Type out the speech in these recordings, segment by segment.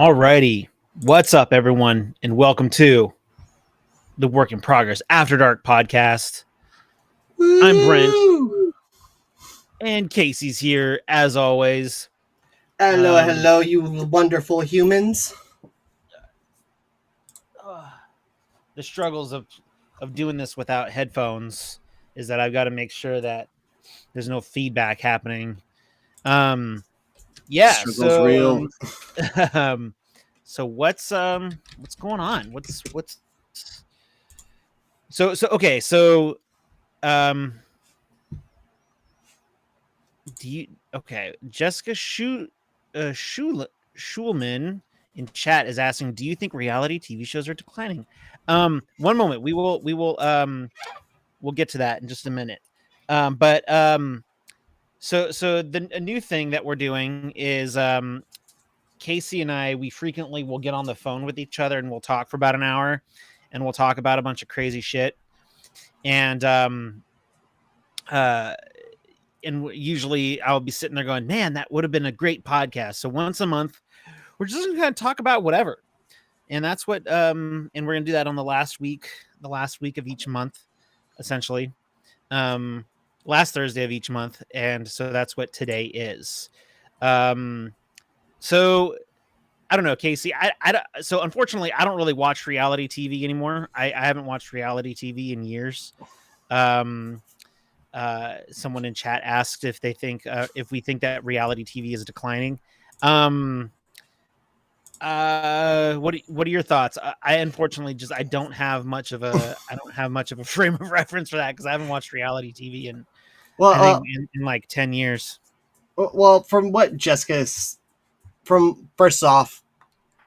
Alrighty. What's up, everyone, and welcome to the Work in Progress After Dark podcast. I'm Brent, Woo! and Casey's here, as always. Hello, you wonderful humans. The struggles of doing this without headphones is that I've got to make sure that there's no feedback happening. Yeah, Struggle's real. So what's going on? What's so okay, so do you Jessica Schulman in chat is asking, do you think reality TV shows are declining? One moment, we'll get to that in just a minute. So a new thing that we're doing is Casey and I, we frequently will get on the phone with each other and we'll talk for about an hour and we'll talk about a bunch of crazy shit. And usually I'll be sitting there going, man, that would have been a great podcast. So once a month, we're just going to talk about whatever. And that's what, and we're going to do that on the last week of each month, essentially. Last Thursday of each month. And so that's what today is. So I don't know, Casey. So unfortunately, I don't really watch reality TV anymore. I haven't watched reality TV in years. Someone in chat asked if they think if we think that reality TV is declining. What are your thoughts? I unfortunately I don't have much of a frame of reference for that because I haven't watched reality TV in like 10 years. Well, from what Jessica's first off,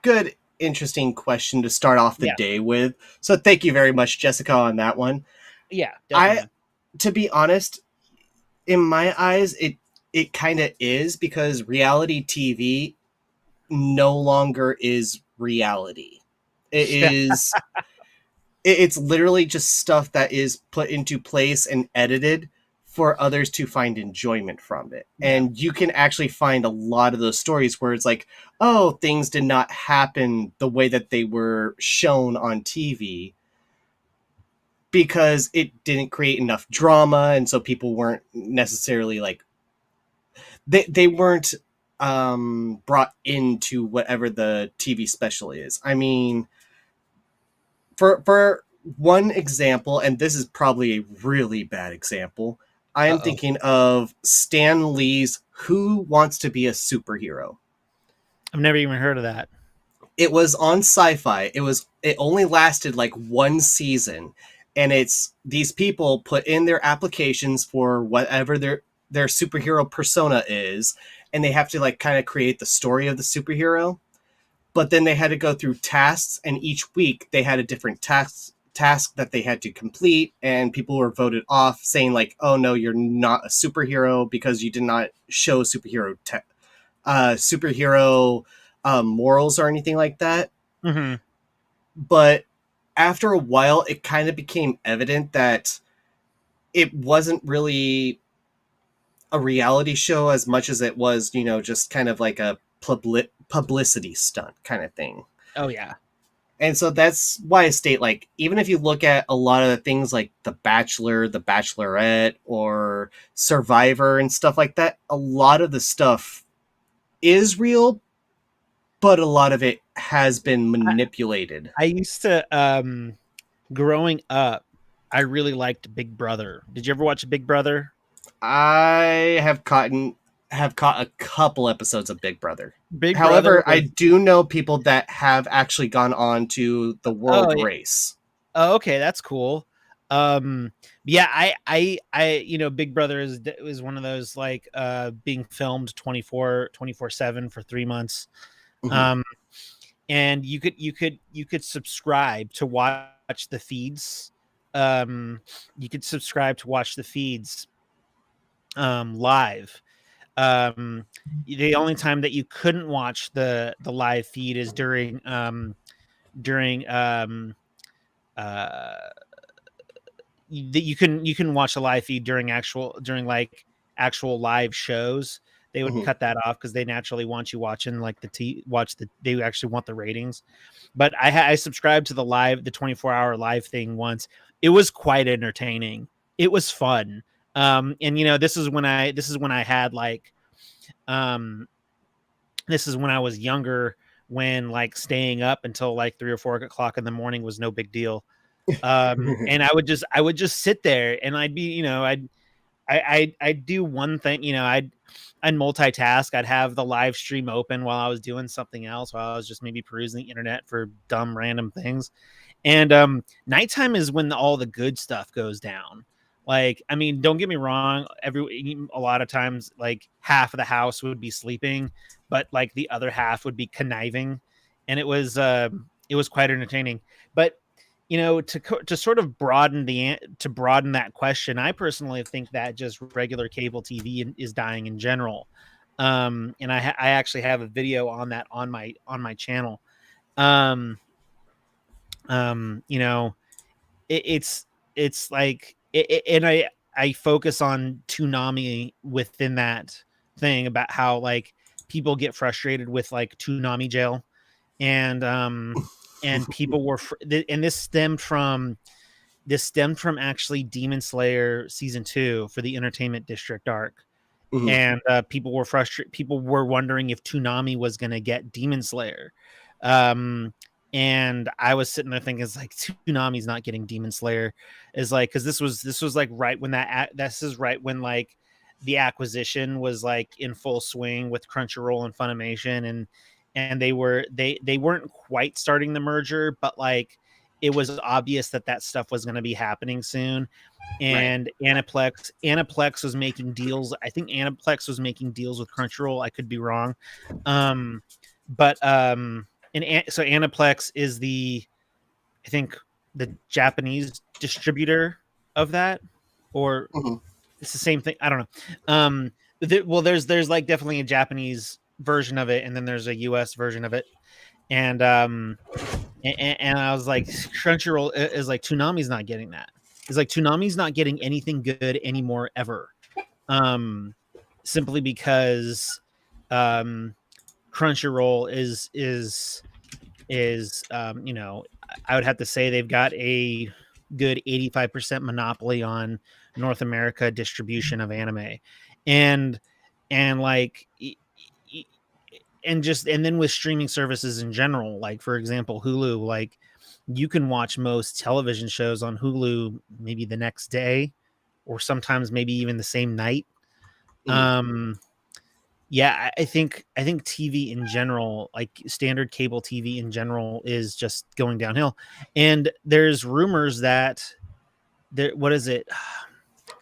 good, interesting question to start off the day with. So thank you very much, Jessica, on that one. Yeah, definitely. To be honest, in my eyes, it kind of is, because reality TV no longer is reality. It is it's literally just stuff that is put into place and edited for others to find enjoyment from it. Yeah. And you can actually find a lot of those stories where it's like, oh, things did not happen the way that they were shown on TV because it didn't create enough drama, and so people weren't necessarily like they weren't brought into whatever the TV special is. I mean, for one example, and this is probably a really bad example, I am thinking of Stan Lee's Who Wants to Be a Superhero? I've never even heard of that. It was on Sci-Fi. It only lasted like one season, and it's these people put in their applications for whatever their superhero persona is, and they have to like kind of create the story of the superhero. But then they had to go through tasks, and each week they had a different task that they had to complete, and people were voted off saying like, oh no, you're not a superhero because you did not show superhero morals or anything like that. Mm-hmm. But after a while, it kind of became evident that it wasn't really a reality show as much as it was, just kind of like a publicity stunt kind of thing. Oh yeah. And so that's why I state, like, even if you look at a lot of the things like The Bachelor, The Bachelorette, or Survivor and stuff like that, a lot of the stuff is real, but a lot of it has been manipulated. I used to, growing up, I really liked Big Brother. Did you ever watch Big Brother? I have caught a couple episodes of Big Brother. However, I do know people that have actually gone on to the world race. Oh, okay, that's cool. Yeah, I Big Brother is one of those like being filmed 24/7 for 3 months. Mm-hmm. And you could subscribe to watch the feeds. You could subscribe to watch the feeds live. The only time that you couldn't watch the live feed is during you can watch a live feed during actual live shows they would Mhm. cut that off because they naturally want you watching like they actually want the ratings. But I subscribed to the 24-hour live thing once. It was quite entertaining. It was fun. And this is when I had like um this is when I was younger, when like staying up until like 3 or 4 o'clock in the morning was no big deal. And I would just sit there and I'd be, I'd do one thing, I'd multitask. I'd have the live stream open while I was doing something else, while I was just maybe perusing the internet for dumb random things. And nighttime is when all the good stuff goes down. Like, I mean, don't get me wrong, a lot of times like half of the house would be sleeping, but like the other half would be conniving, and it was quite entertaining. But to sort of broaden that question, I personally think that just regular cable TV is dying in general. And I actually have a video on that on my channel. Um, you know, it's like and I focus on Toonami within that thing about how like people get frustrated with like Toonami jail, and people and this stemmed from actually Demon Slayer season 2 for the Entertainment District arc. Mhm. And people were frustrated. People were wondering if Toonami was going to get Demon Slayer. Um, and I was sitting there thinking, it's like Toonami's not getting Demon Slayer, is like, because this was like right when this is right when like the acquisition was like in full swing with Crunchyroll and Funimation, and they weren't quite starting the merger, but like it was obvious that stuff was going to be happening soon. Right. And Aniplex was making deals. I think Aniplex was making deals with Crunchyroll. I could be wrong. um but so Aniplex is I think the Japanese distributor of that, or Mhm. it's the same thing, I don't know. Well, there's like definitely a Japanese version of it, and then there's a US version of it. And and I was like, Crunchyroll is like, Toonami's not getting that. It's like Toonami's not getting anything good anymore ever. Um, Simply because um, Crunchyroll is I would have to say they've got a good 85% monopoly on North America distribution of anime, and like and then with streaming services in general, like for example Hulu, like you can watch most television shows on Hulu maybe the next day, or sometimes maybe even the same night. Mhm. um yeah, I think TV in general, like standard cable TV in general, is just going downhill. And there's rumors that what is it,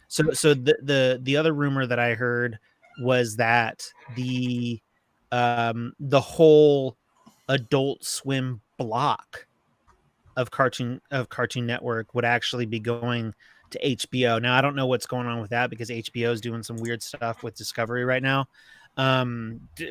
so the other rumor that I heard was that the whole Adult Swim block of Cartoon Network would actually be going to HBO. Now I don't know what's going on with that, because HBO is doing some weird stuff with Discovery right now,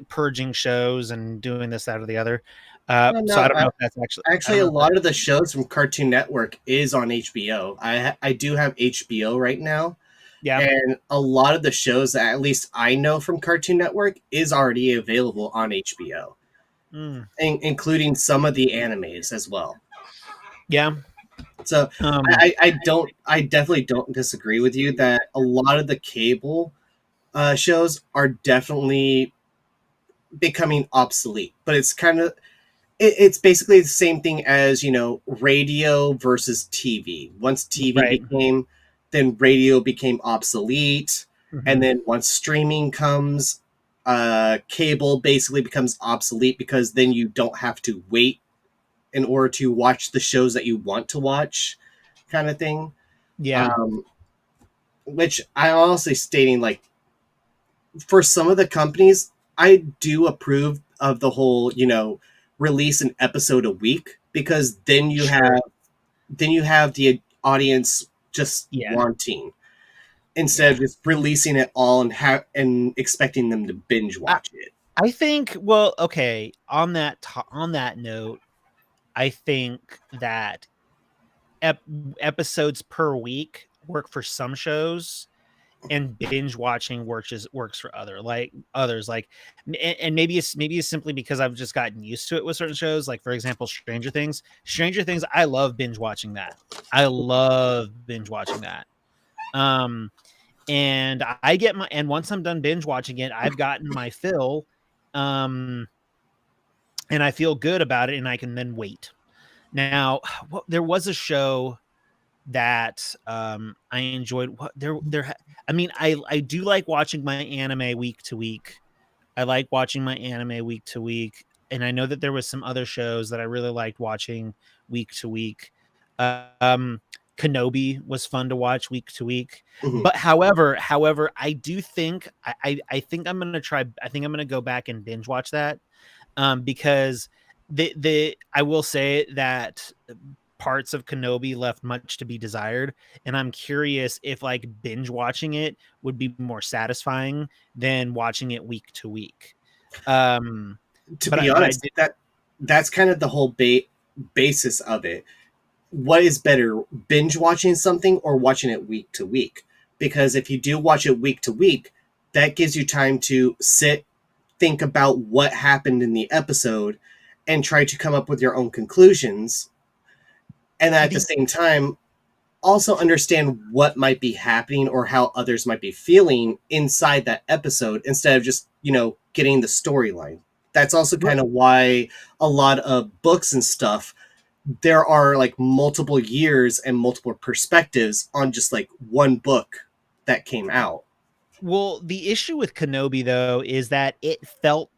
purging shows and doing this, that, or the other. So I No, don't know if that's actually. I actually, don't a know if that. lot of the shows from Cartoon Network is on HBO. I do have HBO right now, Yeah. and a lot of the shows that at least I know from Cartoon Network is already available on HBO, Mm, including some of the animes as well. yeah. So Um. I definitely don't disagree with you that a lot of the cable shows are definitely becoming obsolete, but it's kind of it's basically the same thing as radio versus TV. Once TV Right. became, then radio became obsolete, and Hmm. then once streaming comes, cable basically becomes obsolete because then you don't have to wait in order to watch the shows that you want to watch, kind of thing. Yeah. Um, which I'm honestly stating, like, for some of the companies, I do approve of the whole, release an episode a week, because Sure. then you have the audience just Yeah. wanting, instead Yeah. of just releasing it all and expecting them to binge I, watch it. I think. Well, okay. On that note, I think that ep- episodes per week work for some shows, and binge watching works for others. Like, and maybe it's simply because I've just gotten used to it with certain shows. Like, for example, Stranger Things, I love binge watching that. I love binge watching that. um and once I'm done binge watching it, I've gotten my fill. um and I feel good about it, and I can then wait. Now, there was a show that I enjoyed. I mean, I do like watching my anime week to week. I like watching my anime week to week, and I know that there was some other shows that I really liked watching week to week. Um, Kenobi was fun to watch week to week. Mhm. But however, I do think I think I'm gonna try. I think I'm gonna go back and binge watch that, because the I will say that parts of Kenobi left much to be desired, and I'm curious if like binge watching it would be more satisfying than watching it week to week. Um, To but be I honest, did. that's kind of the whole basis of it. What is better, binge watching something or watching it week to week? Because if you do watch it week to week, that gives you time to sit, think about what happened in the episode, and try to come up with your own conclusions. And at the The same time, also understand what might be happening or how others might be feeling inside that episode instead of just, getting the storyline. That's also kind of why a lot of books and stuff, there are like multiple years and multiple perspectives on just like one book that came out. Well, the issue with Kenobi though is that it felt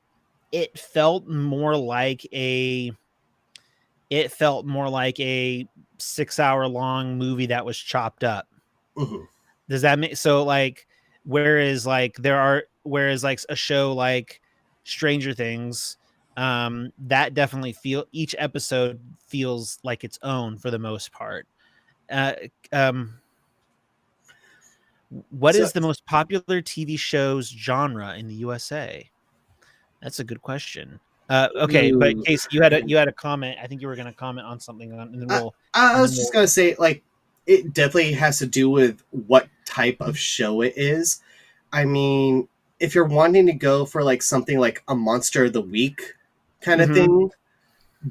more like a 6 hour long movie that was chopped up. Mhm. Does that make so? Like, whereas like a show like Stranger Things, that definitely each episode feels like its own for the most part. Uh, um, what So, is the most popular TV show's genre in the USA? That's a good question. Okay, but ooh. Casey, you had a comment. I think you were going to comment on something, and then I, we'll I and then was just we'll. gonna say, like, it definitely has to do with what type of show it is. I mean, if you're wanting to go for like something like a Monster of the Week kind of Mm-hmm, thing,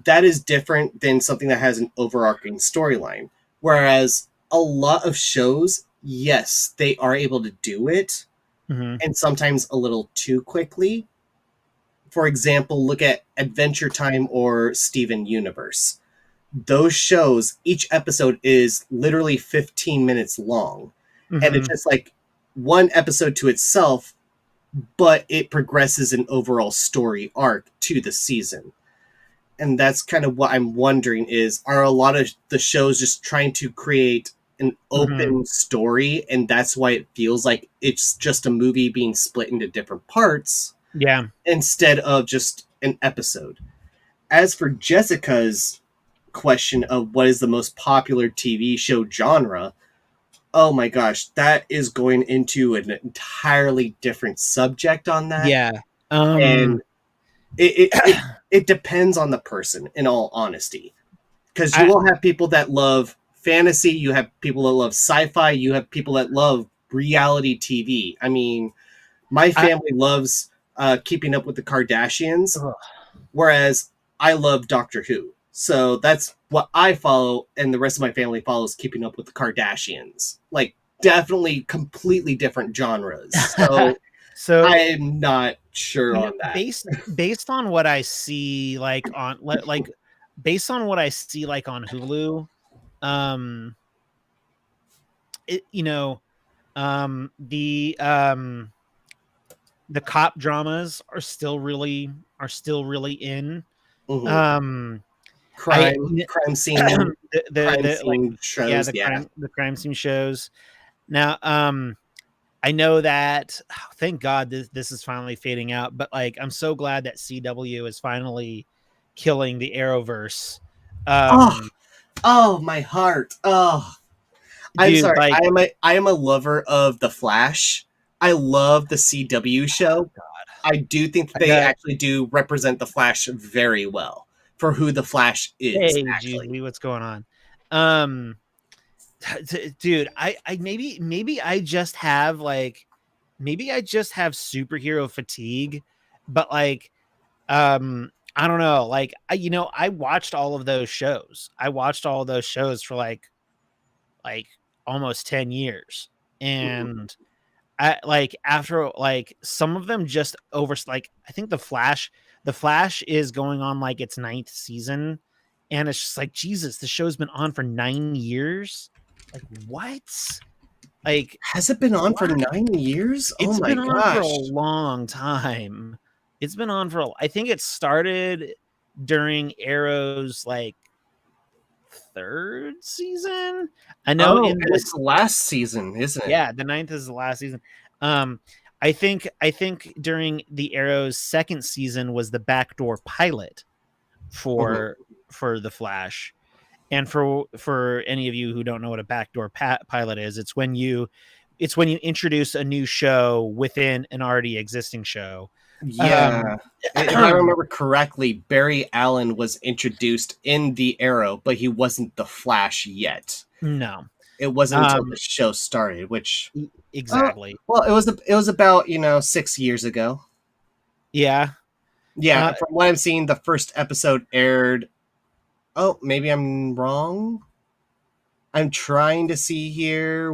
that is different than something that has an overarching storyline. Whereas a lot of shows, yes, they are able to do it, mm-hmm, and sometimes a little too quickly. For example, look at Adventure Time or Steven Universe. Those shows, each episode is literally 15 minutes long. And it's mm-hmm. just like one episode to itself, but it progresses an overall story arc to the season. And that's kind of what I'm wondering is, are a lot of the shows just trying to create an Mm-hmm. open story, and that's why it feels like it's just a movie being split into different parts Yeah. instead of just an episode. As for Jessica's question of what is the most popular TV show genre, oh my gosh, that is going into an entirely different subject on that. Yeah. And it depends on the person, in all honesty. Because you I will have people that love fantasy, you have people that love sci-fi, you have people that love reality TV. I mean, my I family loves Keeping Up with the Kardashians, ugh. whereas I love Doctor Who. So that's what I follow, and the rest of my family follows Keeping Up with the Kardashians. Like, definitely completely different genres. So So, I'm not sure on that. based on what I see based on what I see like on Hulu, um it, you know, um the um the cop dramas are still really in. Mhm. Um I Crime, crime scene, crime the like scene yeah, shows. Yeah. the crime scene shows. Now, I know that thank God this is finally fading out, but like I'm so glad that CW is finally killing the Arrowverse. Oh, Um oh, my heart. Oh, I'm dude, sorry. like I am a lover of the Flash. I love the CW show. God. I do think that I they got actually do represent the Flash very well for who the Flash is, hey actually. GG, what's going on? Um dude, I maybe I just have like maybe I just have superhero fatigue, but like I don't know, like I watched all of those shows. I watched all of those shows for like almost 10 years. Mhm. And I like after like some of them just over like I think the Flash is going on like its ninth season, and it's just like Jesus, the show's been on for 9 years. Like what? Like Has it been on for what? 9 years? Oh It's my been on for a gosh. long time. It's been on for I think it started during Arrow's like third season. I know Oh, in and it's this the last season, isn't it? yeah, the ninth is the last season. I think during the Arrow's second season was the backdoor pilot Mhm. for the Flash. And for any of you who don't know what a backdoor pilot is, it's when you introduce a new show within an already existing show. Um, Yeah. If I remember correctly, Barry Allen was introduced in the Arrow, but he wasn't the Flash yet. no, It wasn't until the um, show started, which exactly. well, it was about 6 years ago. Yeah. Yeah, Uh, from what I'm seeing, the first episode aired. Oh, maybe I'm wrong. I'm trying to see here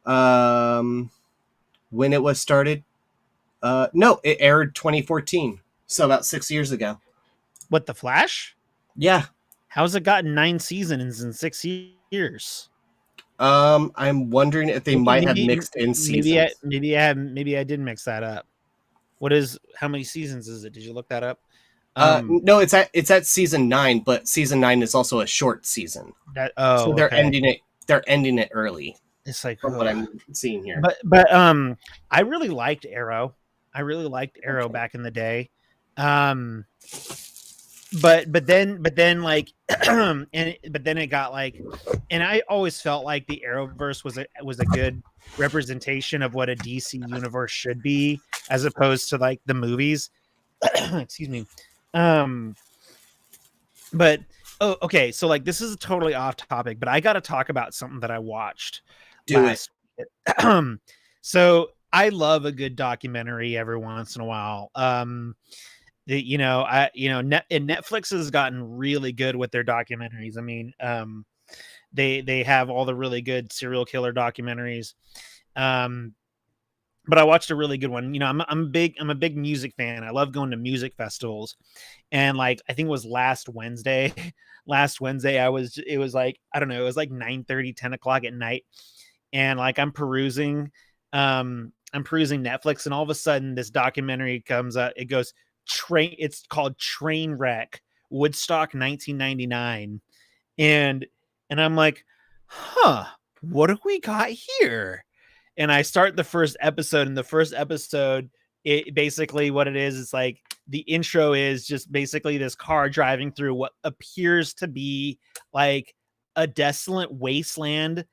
um when it was started. No, it aired 2014, so about 6 years ago. what the Flash? Yeah. How's it gotten 9 seasons in 6 years? I'm wondering if they Maybe might have maybe mixed in maybe I seasons. maybe I did mix that up. How many seasons is it? Did you look that up? Um No, it's at season 9, but season 9 is also a short season, that so oh they're okay. ending it. They're ending it early, It's like from what ugh. I'm seeing here. But I really liked Arrow. I really liked Arrow Okay. back in the day. Um but then like but then it got like, and I always felt like the Arrowverse was a good representation of what a DC universe should be, as opposed to like the movies. Excuse me. um but oh, okay, so like this is totally off topic, but I got to talk about something that I watched Do it. last so I love a good documentary every once in a while. And Netflix has gotten really good with their documentaries. I mean, they have all the really good serial killer documentaries. Um, but I watched a really good one. I'm a big music fan. I love going to music festivals, and like I think it was last Wednesday. Last Wednesday, it was like I don't know, it was like 9:30, 10 o'clock at night, and like I'm perusing Netflix, and all of a sudden this documentary comes up. It goes it's called Trainwreck Woodstock 1999. And I'm like, huh, what have we got here? And I start the first episode, and the first episode, it basically what it is like the intro is just basically this car driving through what appears to be like a desolate wasteland,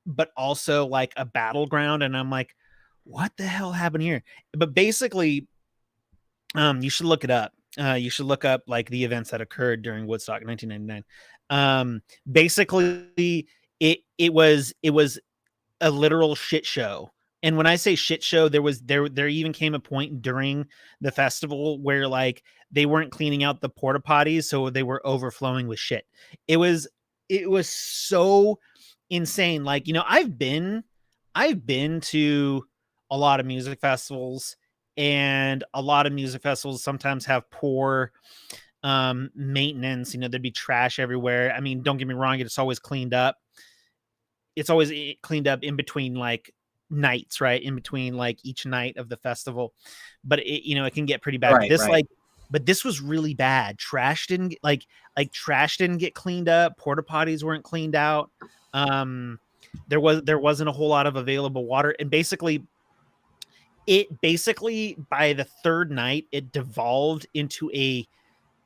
but also like a battleground. And I'm like, what the hell happened here? But basically, you should look it up. You should look up like the events that occurred during Woodstock 1999. Basically, it was a literal shit show. And when I say shit show, there even came a point during the festival where like they weren't cleaning out the porta potties, so they were overflowing with shit. It was so insane. Like, I've been to a lot of music festivals, and a lot of music festivals sometimes have poor maintenance. There'd be trash everywhere. I mean, don't get me wrong, it's always cleaned up. It's always cleaned up in between like nights, right? In between like each night of the festival. But it can get pretty bad. Right, right. But this was really bad. Trash didn't get trash didn't get cleaned up. Porta potties weren't cleaned out. Um, there wasn't a whole lot of available water, and basically by the third night it devolved into a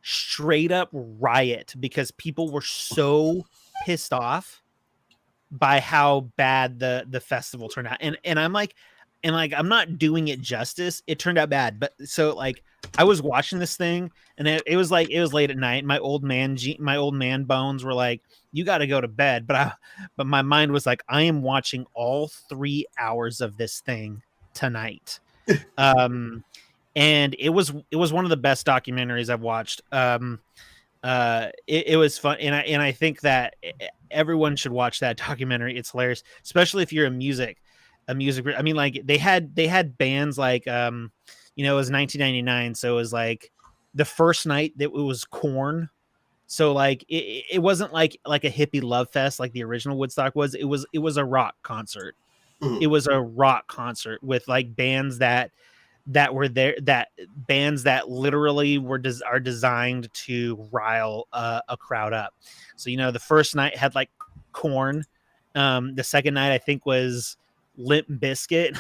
straight up riot because people were so pissed off by how bad the festival turned out. And I'm like, and like I'm not doing it justice. It turned out bad, but so like I was watching this thing, and it was like it was late at night. My old man bones were like, "You got to go to bed," but my mind was like, "I am watching all 3 hours of this thing tonight." Um, and it was one of the best documentaries I've watched. It was fun, and I think that everyone should watch that documentary. It's hilarious, especially if you're a music. I mean, like they had bands like it was 1999, so it was like the first night that it was Corn. So like it wasn't like a hippie love fest like the original Woodstock was. It was a rock concert. Mhm. It was a rock concert with like bands that were there, that bands that literally are designed to rile a crowd up. So the first night had like Corn. The second night I think was Limp Biscuit,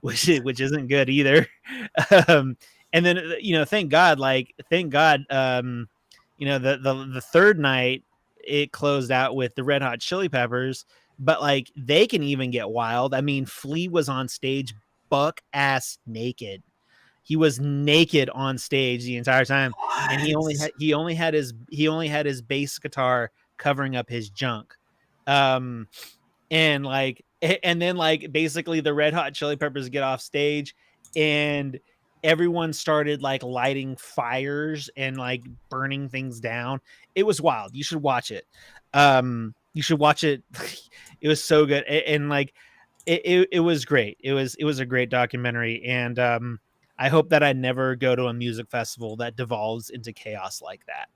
which isn't good either. um, and then thank God, the third night it closed out with the Red Hot Chili Peppers. But like they can even get wild. I mean, Flea was on stage buck ass naked. He was naked on stage the entire time, and What? he only had his bass guitar covering up his junk. Um, and then like basically the Red Hot Chili Peppers get off stage, and everyone started like lighting fires and like burning things down. It was wild. You should watch it. You should watch it. It was so good, and like it was great. It was a great documentary, and I hope that I never go to a music festival that devolves into chaos like that.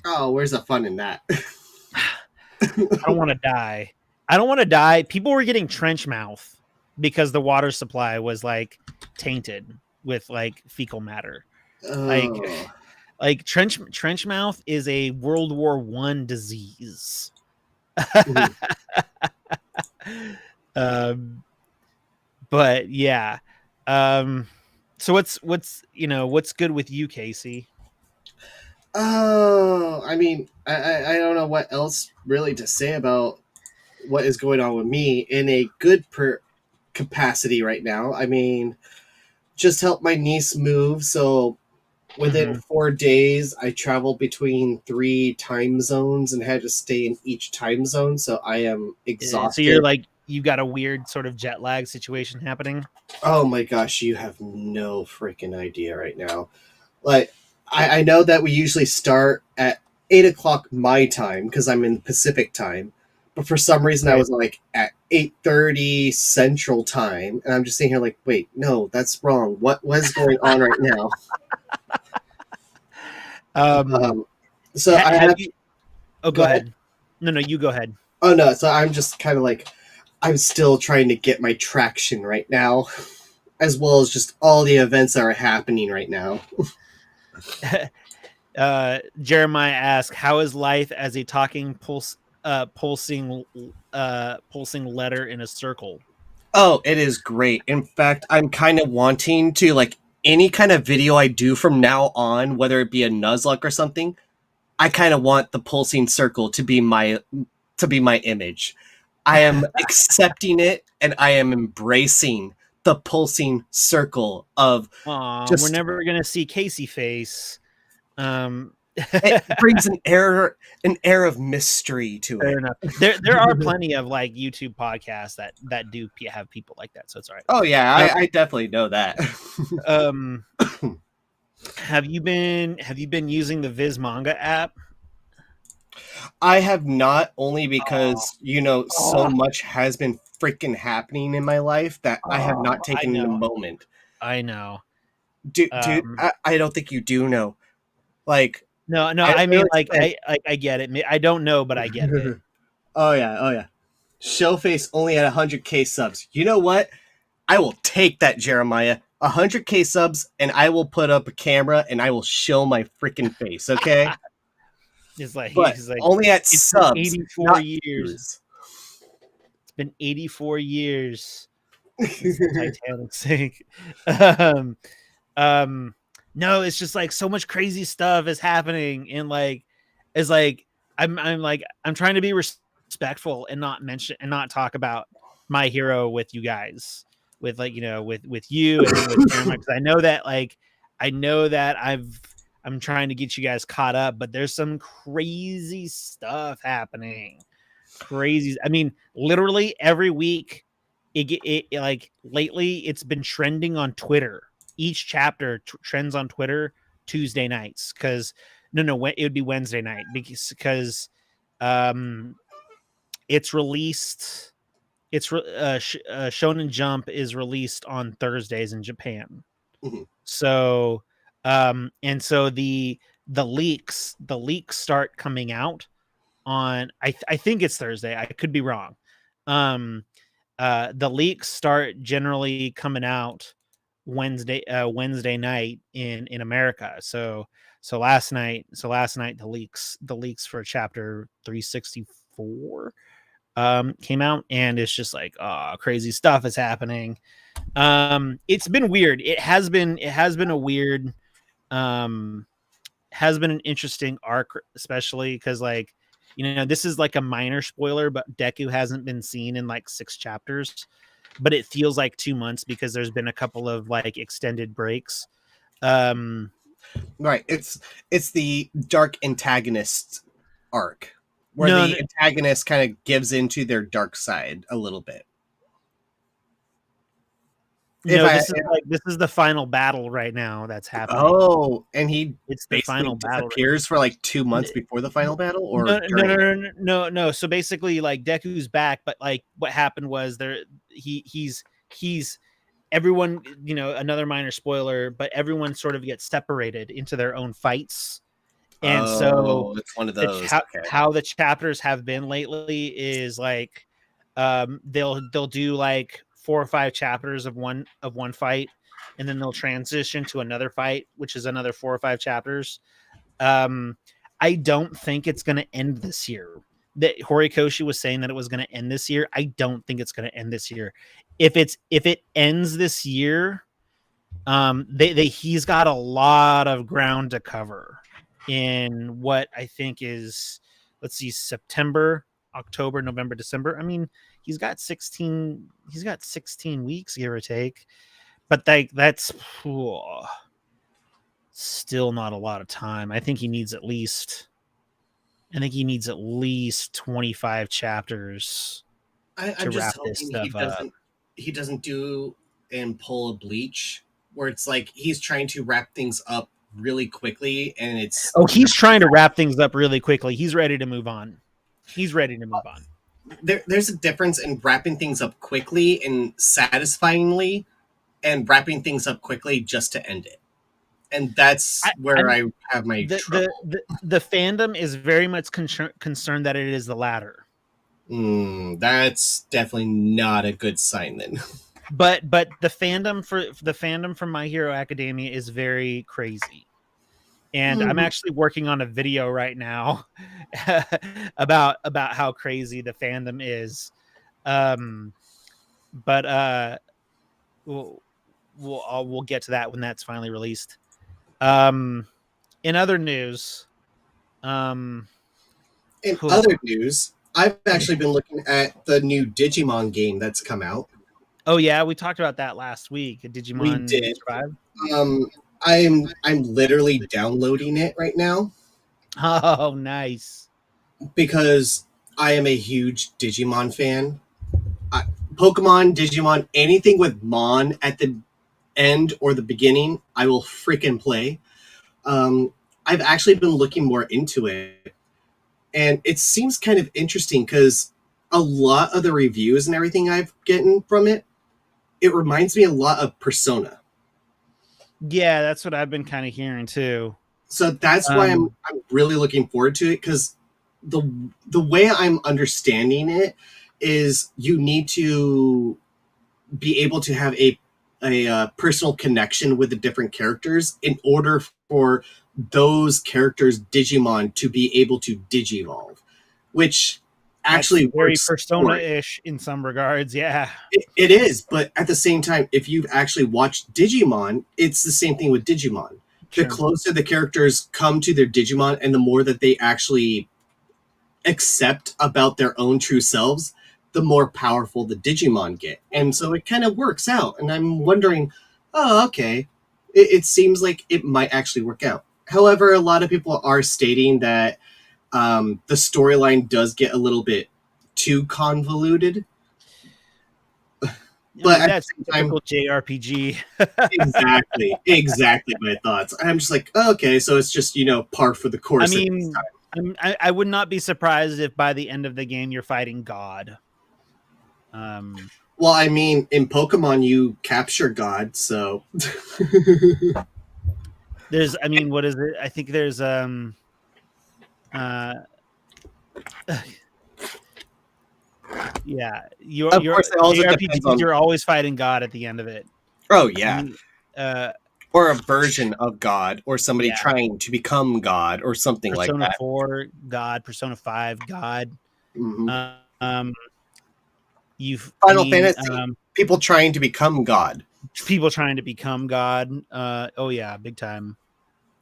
Oh, where's the fun in that? I don't want to die. I don't want to die. People were getting trench mouth because the water supply was like tainted with like fecal matter. Like Oh. like trench mouth is a World War I disease. Mhm. um, but yeah. Um, so what's good with you, Casey? Oh, I mean, I don't know what else really to say about what is going on with me in a good capacity right now. I mean, just helped my niece move, so within Mm-hmm. 4 days, I traveled between 3 time zones and had to stay in each time zone, so I am So you're exhausted. like you got a weird sort of jet lag situation happening. Oh my gosh, you have no freaking idea right now. Like, I know that we usually start at 8 o'clock my time because I'm in Pacific time, but for some reason I Right. was like at 8:30 Central time, and I'm just sitting here like, wait, no, that's wrong. What is going on right now? Um, Um, so I have have you? Oh, go go ahead. ahead. No, you go ahead. Oh no, so I'm just kind of like I'm still trying to get my traction right now, as well as just all the events that are happening right now. Jeremiah asks, "How is life as a talking pulsing letter in a circle?" Oh, it is great. In fact, I'm kind of wanting to like any kind of video I do from now on, whether it be a Nuzlocke or something, I kind of want the pulsing circle to be my image. I am accepting it and I am embracing the pulsing circle of Aw, we're just never gonna see Casey face. Um, it brings an air of mystery to Fair it. enough. There are plenty of like YouTube podcasts that do have people like that, so it's all right. Oh yeah, Um, I definitely know that. um, have you been using the Viz Manga app? I have not, only Oh, because so oh, much has been freaking happening in my life that I have not I taken the know, moment. I know. Dude, Um, I don't think you do know. Like, no, no, I I mean literally like spent. I get it. I don't know, but I get it. Oh yeah, oh yeah. Showface only at 100K subs. You know what? I will take that, Jeremiah. 100K subs, and I will put up a camera and I will show my freaking face. Okay, It's like but he's like only at it's been subs, 84 not years. views. It's been 84 years since the Titanic sank. Um, um no, it's just like so much crazy stuff is happening, and like it's like I'm trying to be respectful and not mention and not talk about my hero with you guys. like, with you and then with Jeremiah, because I know that I'm trying to get you guys caught up, but there's some crazy stuff happening. Crazy. I mean, literally every week, it like lately it's been trending on Twitter. Each chapter trends on Twitter Tuesday nights, because no, it would be Wednesday night, because it's released. Shonen Jump is released on Thursdays in Japan. Mm-hmm. So and so the leaks start coming out on, I think it's Thursday. I could be wrong. The leaks start generally coming out Wednesday night in America. So last night the leaks for chapter 364 came out, and it's just like, crazy stuff is happening. It's been weird. It has been a weird, has been an interesting arc, especially because, like, this is like a minor spoiler, but Deku hasn't been seen in like 6 chapters, but it feels like 2 months because there's been a couple of like extended breaks. Right. It's the dark antagonist arc, where the antagonist kind of gives into their dark side a little bit. This is the final battle right now that's happening. Oh, and it's the final battle. Disappears for like 2 months before the final battle, or no. So basically, like, Deku's back, but like what happened was he's everyone, another minor spoiler, but everyone sort of gets separated into their own fights. And so it's one of those. How the chapters have been lately is like, they'll do like 4 or 5 chapters of one fight, and then they'll transition to another fight, which is another 4 or 5 chapters. I don't think it's going to end this year. That Horikoshi was saying that it was going to end this year. I don't think it's going to end this year. If it ends this year, he's got a lot of ground to cover in what I think is, let's see, September, October, November, December. I mean, he's got 16 weeks, give or take, but that's still not a lot of time. I think he needs at least 25 chapters to wrap this stuff up. He doesn't do and pull a Bleach where it's like he's trying to wrap things up really quickly, and it's he's trying to wrap things up really quickly. He's ready to move on. There's a difference in wrapping things up quickly and satisfyingly, and wrapping things up quickly just to end it. And that's where I have my trouble. The fandom is very much concerned that it is the latter. That's definitely not a good sign then. But the fandom for My Hero Academia is very crazy. And I'm actually working on a video right now about how crazy the fandom is. But we'll get to that when that's finally released. In other news, I've actually been looking at the new Digimon game that's come out. Oh yeah, we talked about that last week. Digimon Survive. I'm literally downloading it right now. Oh, nice. Because I am a huge Digimon fan. Pokemon, Digimon, anything with Mon at the end or the beginning, I will freaking play. I've actually been looking more into it, and it seems kind of interesting because a lot of the reviews and everything I've gotten from it, it reminds me a lot of Persona. Yeah, that's what I've been kind of hearing too. So that's why I'm really looking forward to it, because the way I'm understanding it is you need to be able to have a personal connection with the different characters in order for those characters' Digimon to be able to digivolve, which actually very Persona-ish in some regards. Yeah, it is. But at the same time, if you've actually watched Digimon, it's the same thing with Digimon. Sure. The closer the characters come to their Digimon and the more that they actually accept about their own true selves, the more powerful the Digimon get. And so it kind of works out. And I'm wondering, oh, okay. It seems like it might actually work out. However, a lot of people are stating that the storyline does get a little bit too convoluted. But at that's the same time, typical JRPG. exactly my thoughts. I'm just like, okay, so it's just, par for the course. I mean, I would not be surprised if by the end of the game you're fighting God. Well, I mean, in Pokemon you capture God, so there's, I mean, what is it? I think there's yeah, you're JRPGs, you're always fighting God at the end of it. Oh yeah. Or a version of God, or somebody trying to become God, or something Persona like that. 4 God, Persona 5 God. Mm-hmm. You've Final Fantasy, people trying to become God. People trying to become God. Oh yeah, big time.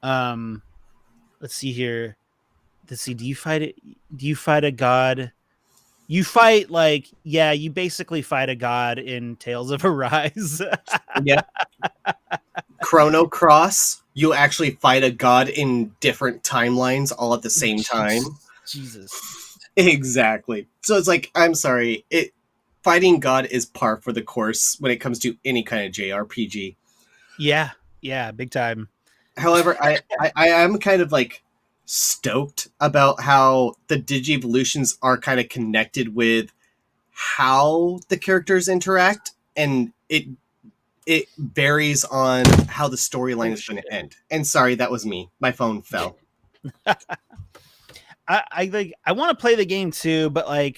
Let's see here. Let's see. Do you fight it? Do you fight a god? You fight you basically fight a god in Tales of Arise. Yeah. Chrono Cross, you actually fight a god in different timelines all at the same time. Jesus. Exactly. So it's like, I'm sorry, fighting God is par for the course when it comes to any kind of JRPG. Yeah, big time. However, I am kind of like stoked about how the Digivolutions are kind of connected with how the characters interact, and it varies on how the storyline is going to end. And sorry, that was me. My phone fell. I want to play the game too, but I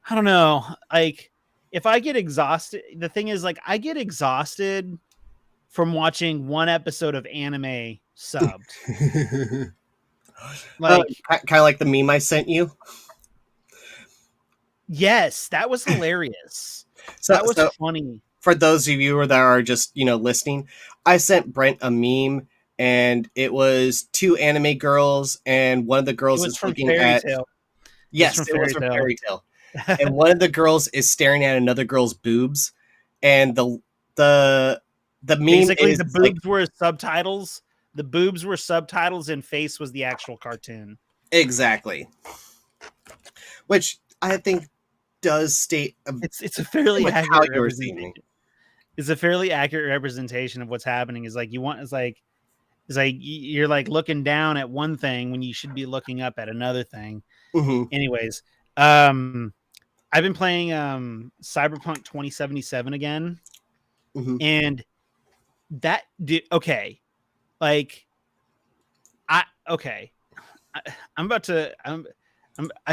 don't know. If I get exhausted, the thing is I get exhausted from watching one episode of anime subbed. Kind of like the meme I sent you. Yes, that was hilarious. That was funny. For those of you that are just, listening, I sent Brent a meme, and it was two anime girls, and one of the girls is looking at... Yes, it was from Fairy Tail. And one of the girls is staring at another girl's boobs, and the meme basically is the boobs were subtitles. The boobs were subtitles, and face was the actual cartoon. Exactly. Which I think does state it's a fairly accurate representation. It's a fairly accurate representation of what's happening. Is you want it's like you're looking down at one thing when you should be looking up at another thing. Mm-hmm. Anyways, I've been playing Cyberpunk 2077 again. Mm-hmm. And that did okay. I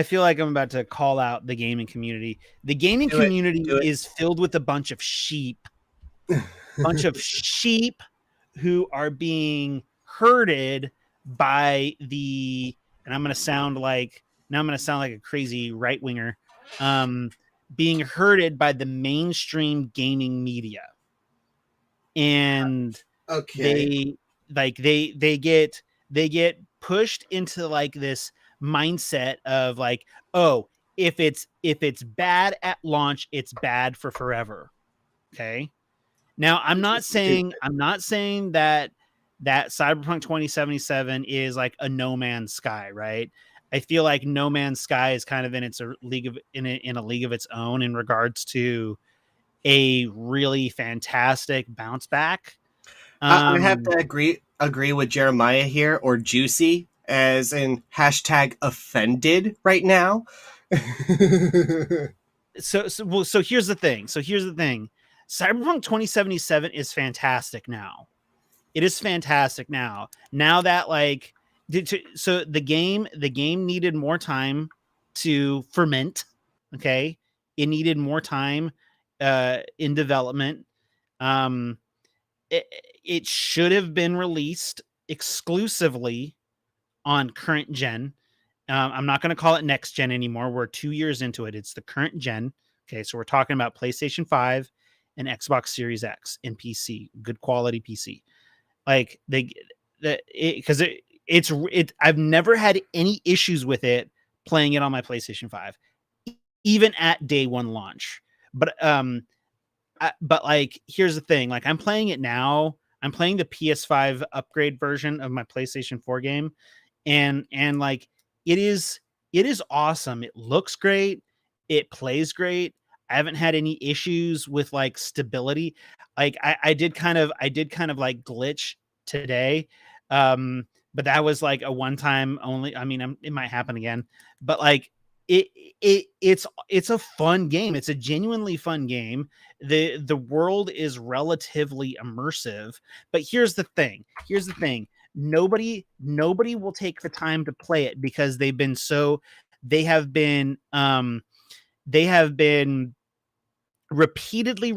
feel like I'm about to call out the gaming community. The gaming community is filled with a bunch of sheep. Who are being herded by and I'm going to sound like a crazy right winger, being herded by the mainstream gaming media. And they get pushed into this mindset of oh, if it's bad at launch, it's bad for forever. Okay. Now I'm not saying that Cyberpunk 2077 is a No Man's Sky, right? I feel like No Man's Sky is kind of in a league of its own in regards to a really fantastic bounce back. I have to agree with Jeremiah here, or Juicy, as in #offended right now. So here's the thing. Cyberpunk 2077 is fantastic now. It is fantastic now. Now that so the game needed more time to ferment. Okay, it needed more time in development. It should have been released exclusively on current gen. I'm not going to call it next gen anymore. We're 2 years into it. It's the current gen. Okay, so we're talking about PlayStation 5 and Xbox Series X and PC, good quality PC. I've never had any issues with it playing it on my PlayStation 5. even at day one launch. But like, here's the thing: like, I'm playing it now. I'm playing the PS5 upgrade version of my PlayStation 4 game, and like, it is awesome. It looks great. It plays great. I haven't had any issues with like stability. Like, I did kind of like glitch today, but that was like a one time only. I mean, it might happen again, but like, it's a fun game. It's a genuinely fun game. The world is relatively immersive, but here's the thing. Nobody will take the time to play it because they have been repeatedly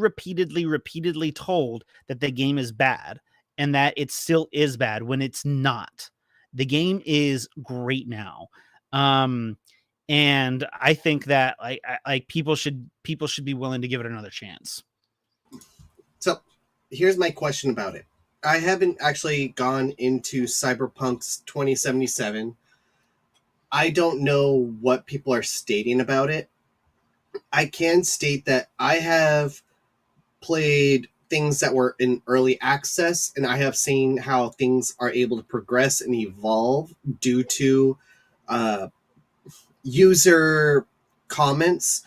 told that the game is bad, and that it still is bad when it's not. The game is great now. And I think that like people should be willing to give it another chance. So here's my question about it. I haven't actually gone into Cyberpunk's 2077. I don't know what people are stating about it. I can state that I have played things that were in early access, and I have seen how things are able to progress and evolve due to user comments.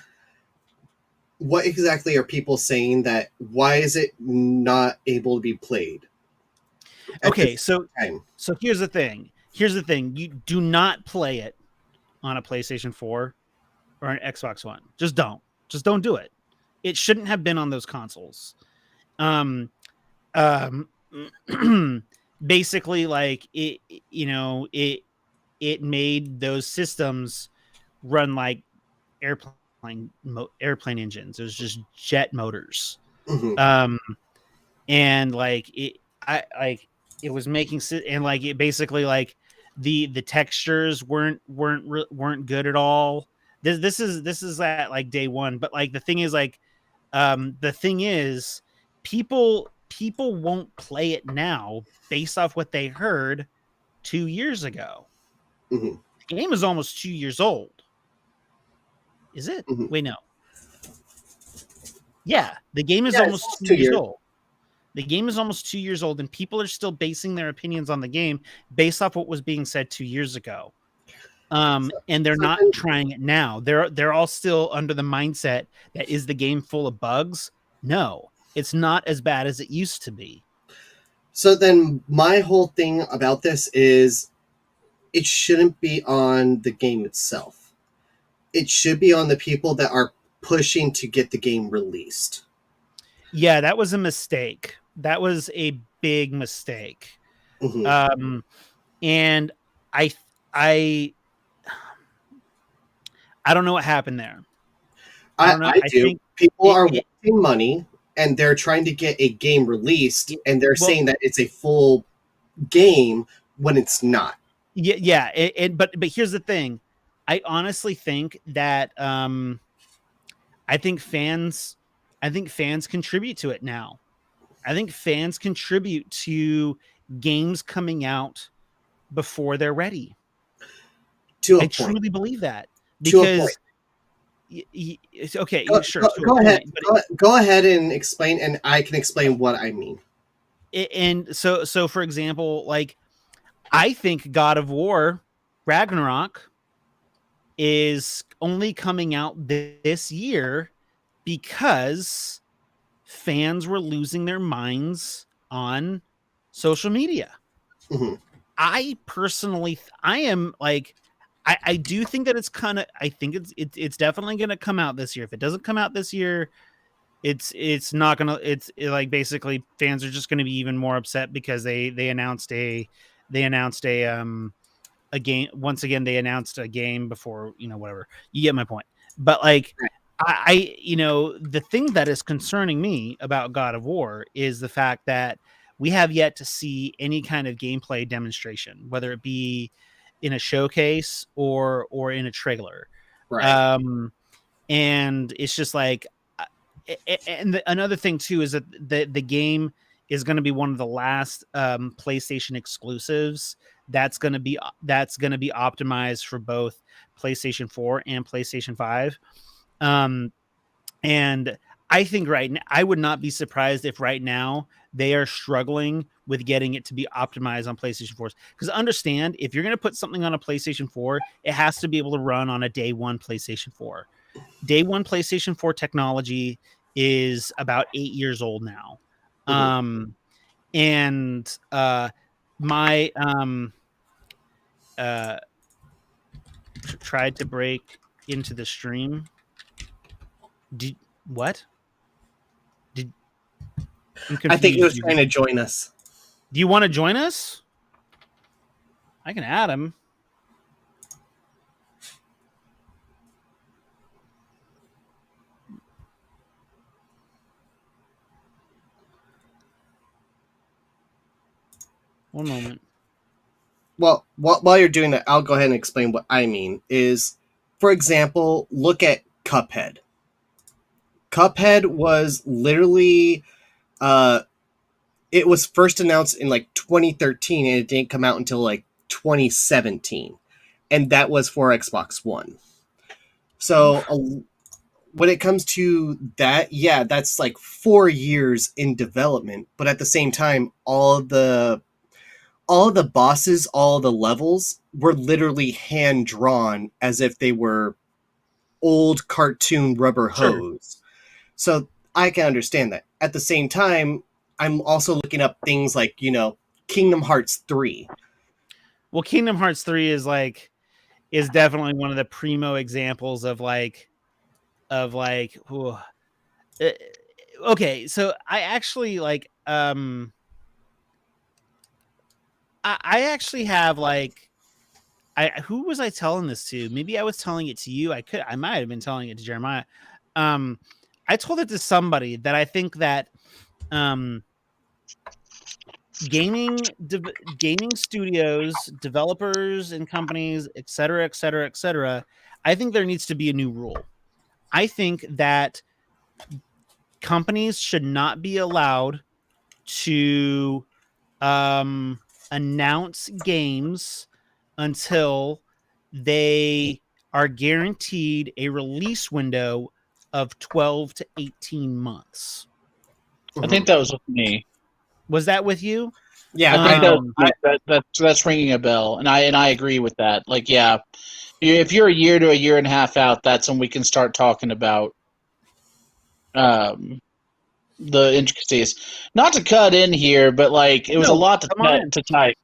What exactly are people saying that why is it not able to be played? Okay, so here's the thing. You do not play it on a PlayStation 4 or an Xbox One. Just don't do it. It shouldn't have been on those consoles. Basically, like, it made those systems run like airplane engines. It was just jet motors. Mm-hmm. And like, it was making, and like, it basically, like, the textures weren't good at all. This is at like day one, but like, the thing is, people won't play it now based off what they heard 2 years ago. Mm-hmm. The game is almost 2 years old. Is it? Mm-hmm. Wait, no. Yeah, the game is almost 2 years old. The game is almost 2 years old, and people are still basing their opinions on the game based off what was being said 2 years ago. And they're not trying it now. They're all still under the mindset that, is the game full of bugs? No, it's not as bad as it used to be. So then my whole thing about this is it shouldn't be on the game itself. It should be on the people that are pushing to get the game released. Yeah, that was a mistake. That was a big mistake. Mm-hmm. And I don't know what happened there. I don't know. I do. Think people are wanting money, and they're trying to get a game released, and they're saying that it's a full game when it's not. Yeah. But here's the thing. I honestly think that I think fans contribute to it now. I think fans contribute to games coming out before they're ready. I truly believe that, because okay, sure. Go ahead. Go ahead and explain, and I can explain what I mean. And so for example, like, I think God of War Ragnarok is only coming out this year because fans were losing their minds on social media. Mm-hmm. I personally, I am like, I do think that I think it's definitely going to come out this year. If it doesn't come out this year, it's not going to, like, basically fans are just going to be even more upset because they announced a game. Once again, they announced a game before, whatever. You get my point. But like, I the thing that is concerning me about God of War is the fact that we have yet to see any kind of gameplay demonstration, whether it be in a showcase or in a trailer. Right. And it's just like, and another thing too is that the game is going to be one of the last PlayStation exclusives that's going to be optimized for both PlayStation 4 and PlayStation 5. And I think right now, I would not be surprised if right now they are struggling with getting it to be optimized on PlayStation 4s. Because understand, if you're going to put something on a PlayStation 4, it has to be able to run on a day one PlayStation 4. Day one PlayStation 4 technology is about 8 years old now. And my tried to break into the stream. Did what? I'm confused. I think he was trying to join us. Do you want to join us? I can add him. One moment. Well, while you're doing that, I'll go ahead and explain what I mean. Is, for example, look at Cuphead. Cuphead was literally, it was first announced in like 2013, and it didn't come out until like 2017, and that was for Xbox One. So when it comes to that, yeah, that's like 4 years in development, but at the same time, all the bosses, all the levels were literally hand drawn as if they were old cartoon rubber hose. Sure. So I can understand that. At the same time, I'm also looking up things like, Kingdom Hearts 3. Well, Kingdom Hearts 3 is definitely one of the primo examples of okay, so I actually I actually have who was I telling this to? Maybe I was telling it to you. I might have been telling it to Jeremiah. I told it to somebody that I think that gaming studios, developers and companies, et cetera, I think there needs to be a new rule. I think that companies should not be allowed to announce games until they are guaranteed a release window of 12 to 18 months. I think that was with me. Was that with you? Yeah, I think that's ringing a bell, and I agree with that. Like, yeah, if you're a year to a year and a half out, that's when we can start talking about the intricacies. Not to cut in here, but it was a lot to type.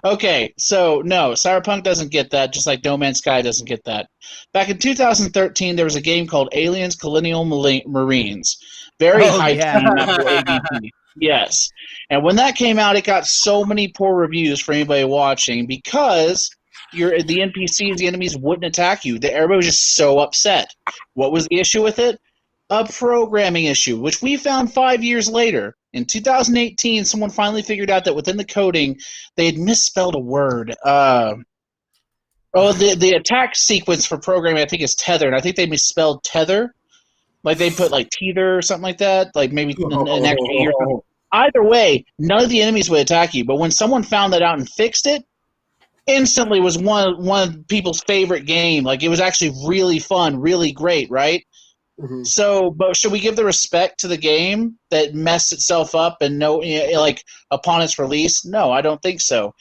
Okay, so no, Cyberpunk doesn't get that, just like No Man's Sky doesn't get that. Back in 2013, there was a game called Aliens Colonial Marines. Very hyped game after AVP. Yes. And when that came out, it got so many poor reviews for anybody watching because the NPCs, the enemies wouldn't attack you. Everybody was just so upset. What was the issue with it? A programming issue, which we found 5 years later. In 2018, someone finally figured out that within the coding, they had misspelled a word. The attack sequence for programming, I think, is tether, and I think they misspelled tether. Like they put tether or something like that, like maybe an extra E or something. Either way, none of the enemies would attack you. But when someone found that out and fixed it, instantly was one of people's favorite game. Like it was actually really fun, really great, right? Mm-hmm. So, but should we give the respect to the game that messed itself up and upon its release? No, I don't think so.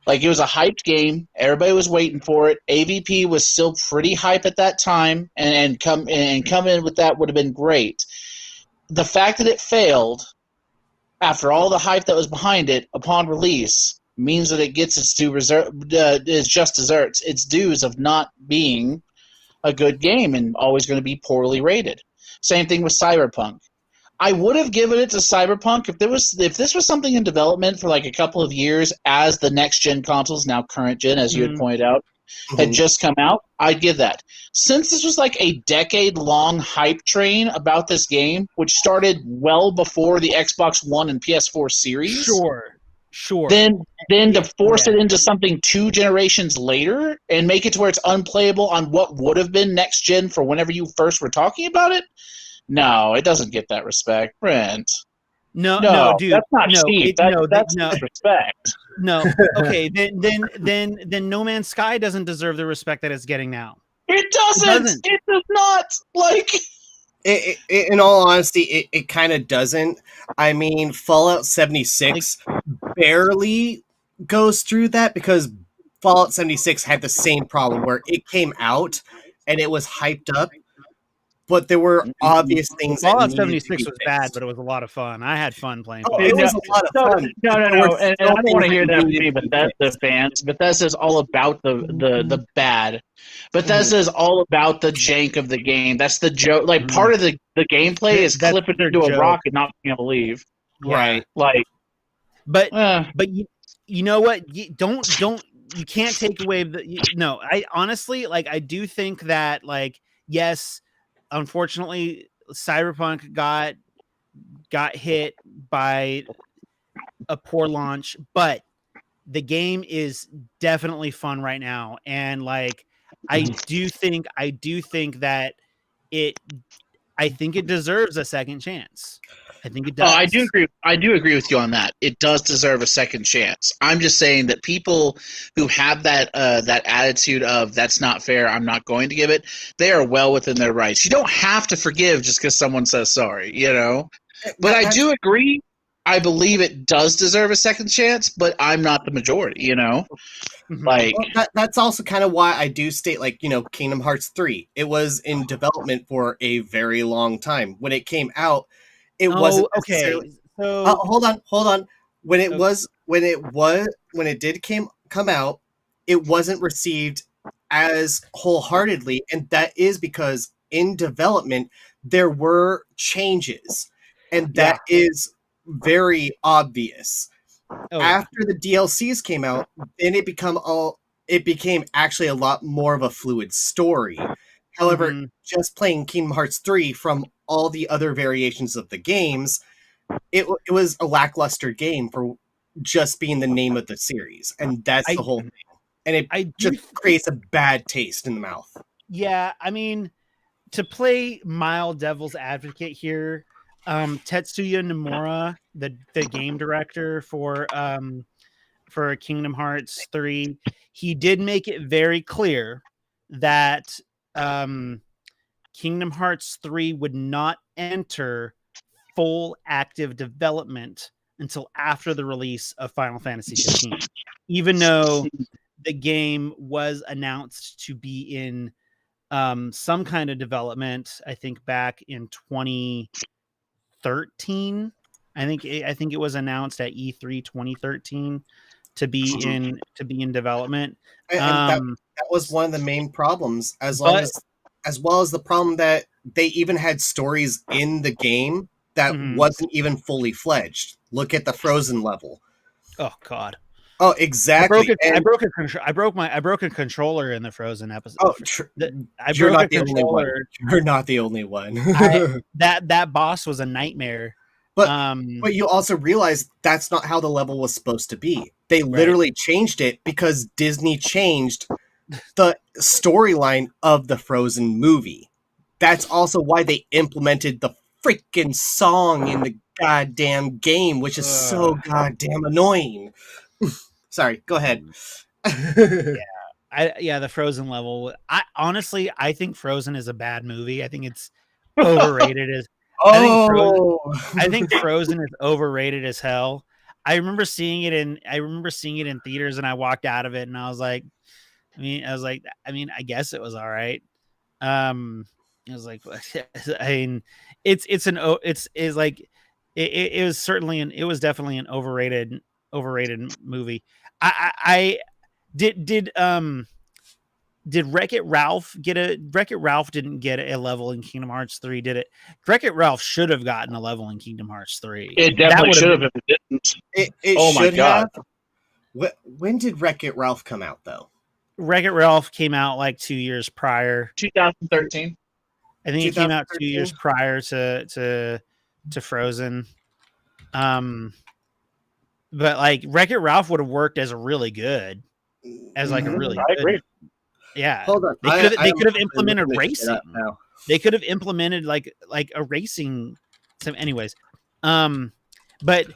It was a hyped game. Everybody was waiting for it. AVP was still pretty hype at that time, and come in with that would have been great. The fact that it failed after all the hype that was behind it upon release means that it gets its its dues of not being a good game and always going to be poorly rated. Same thing with Cyberpunk. I would have given it to Cyberpunk if this was something in development for a couple of years as the next gen consoles, now current gen, as you had pointed out, had just come out. I'd give that. Since this was a decade-long hype train about this game, which started well before the Xbox One and PS4 series. Sure. Then to force it into something 2 generations later and make it to where it's unplayable on what would have been next gen for whenever you first were talking about it. No, it doesn't get that respect, Brent. No, dude, that's not cheap. That's respect. No, okay, then No Man's Sky doesn't deserve the respect that it's getting now. It doesn't. It does not. Like, in all honesty, it kind of doesn't. I mean, Fallout 76 barely goes through that because Fallout 76 had the same problem where it came out and it was hyped up, but there were obvious things that Fallout needed to 76 be was fixed. bad, but it was a lot of fun. I had fun playing Oh, Fallout. it was a lot of fun. No. There were And still I don't want to things hear that from needed me, to be Bethesda fixed. fans. Bethesda's all about the bad. Bethesda's all about the jank of the game. That's the joke. Like, part of the gameplay is That's clipping their into a joke. rock and not being able to leave. Right. Like, But you know what? You can't take away no. I honestly, like, I do think that, like, yes, unfortunately, Cyberpunk got hit by a poor launch, but the game is definitely fun right now, and like, I do think that I think it deserves a second chance. I think it does. Oh, I do agree. I do agree with you on that. It does deserve a second chance. I'm just saying that people who have that attitude of that's not fair, I'm not going to give it, they are well within their rights. You don't have to forgive just because someone says sorry, you know. But I do agree. I believe it does deserve a second chance, but I'm not the majority, you know. Like, well, that's also kind of why I do state, like, you know, Kingdom Hearts 3. It was in development for a very long time. When it came out, it wasn't necessarily. So hold on. When it did come out, it wasn't received as wholeheartedly, and that is because in development there were changes, and that is very obvious. After the DLCs came out, then it became actually a lot more of a fluid story. However, just playing Kingdom Hearts 3 from all the other variations of the games, it was a lackluster game for just being the name of the series, and that's the whole thing. And it just creates a bad taste in the mouth. Yeah, I mean, to play mild devil's advocate here, Tetsuya Nomura, the game director for Kingdom Hearts 3, he did make it very clear that Kingdom Hearts 3 would not enter full active development until after the release of Final Fantasy 15, even though the game was announced to be in some kind of development, I think back in 2013. I think it was announced at E3 2013 to be in development. And that was one of the main problems, as well as the problem that they even had stories in the game that wasn't even fully fledged. Look at the Frozen level. Oh God. Oh, exactly. I broke a controller in the Frozen episode. Oh, You're not the only one. You're not the only one. That boss was a nightmare. But you also realize that's not how the level was supposed to be. They literally changed it because Disney changed the storyline of the Frozen movie. That's also why they implemented the freaking song in the goddamn game, which is so goddamn annoying. Sorry, go ahead. The Frozen level. I think Frozen is a bad movie. I think it's overrated. I think Frozen is overrated as hell. I remember seeing it in theaters, and I walked out of it, and I was like, I guess it was all right. I was like, I mean, it was definitely an overrated movie. Did Wreck-It Ralph Wreck-It Ralph didn't get a level in Kingdom Hearts 3, did it? Wreck-It Ralph should have gotten a level in Kingdom Hearts 3. It definitely should have if it didn't. It should have. When did Wreck-It Ralph come out, though? Wreck-It Ralph came out like 2 years prior. 2013. I think it came out 2 years prior to Frozen. But like Wreck-It Ralph would have worked as a really good. I agree. Yeah. Hold on. They could have implemented racing. They could have implemented like a racing. So, anyways, but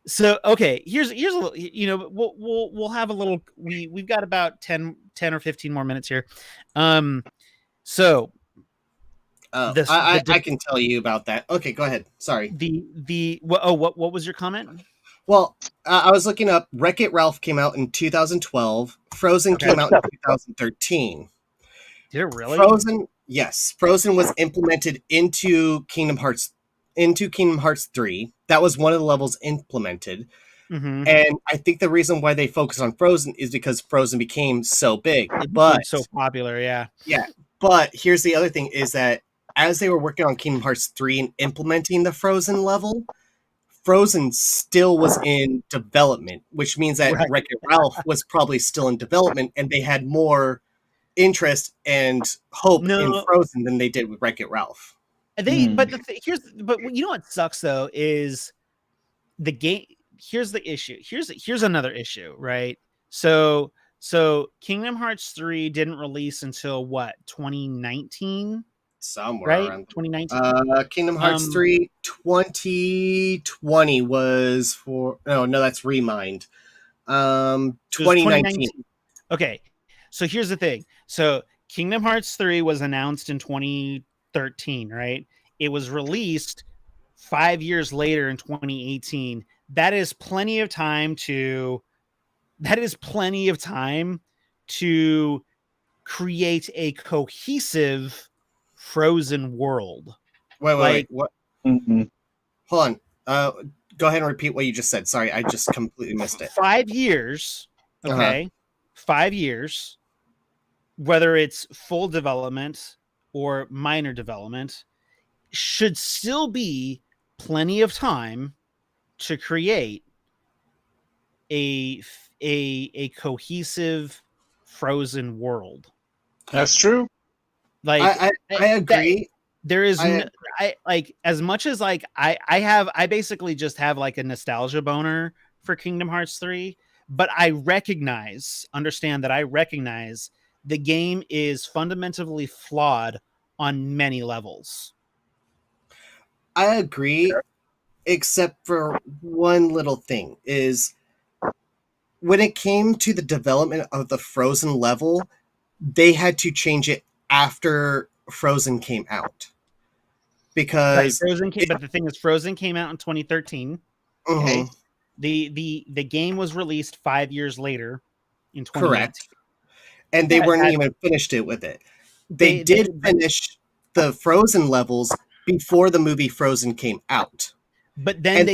so okay. Here's a little. You know, we'll have a little. We've got about 10 10 or 15 more minutes here. So I can tell you about that. Okay, go ahead. Sorry. What was your comment? Well, I was looking up. Wreck-It Ralph came out in 2012. Frozen came out in 2013. Did it really? Frozen, yes. Frozen was implemented into Kingdom Hearts 3. That was one of the levels implemented. Mm-hmm. And I think the reason why they focused on Frozen is because Frozen became so big. It but became so popular, yeah. Yeah. But here's the other thing is that as they were working on Kingdom Hearts 3 and implementing the Frozen level, Frozen still was in development, which means that Wreck-It Ralph was probably still in development, and they had more interest and hope in Frozen than they did with Wreck-It Ralph. But you know what sucks though is the game. Here's the issue. Here's another issue, right? So Kingdom Hearts 3 didn't release until what, 2019? Somewhere right? around 2019. Kingdom Hearts 3 2020 was for no, that's Remind. 2019. Okay. So here's the thing. So Kingdom Hearts 3 was announced in 2013, right? It was released 5 years later in 2018. That is plenty of time to create a cohesive Frozen world. Wait. What? Mm-hmm. Hold on. Go ahead and repeat what you just said. Sorry, I just completely missed it. 5 years. Okay. Uh-huh. 5 years. Whether it's full development or minor development, should still be plenty of time to create a cohesive Frozen world. That's true. Like I agree. There is I like, as much as like I basically just have like a nostalgia boner for Kingdom Hearts 3, but I understand that I recognize the game is fundamentally flawed on many levels. I agree, except for one little thing is when it came to the development of the Frozen level, they had to change it after Frozen came out. Because but the thing is, Frozen came out in 2013. Mm-hmm. Okay. The game was released 5 years later in 2018. Correct. And they weren't even finished it with it. They did finish the Frozen levels before the movie Frozen came out. But then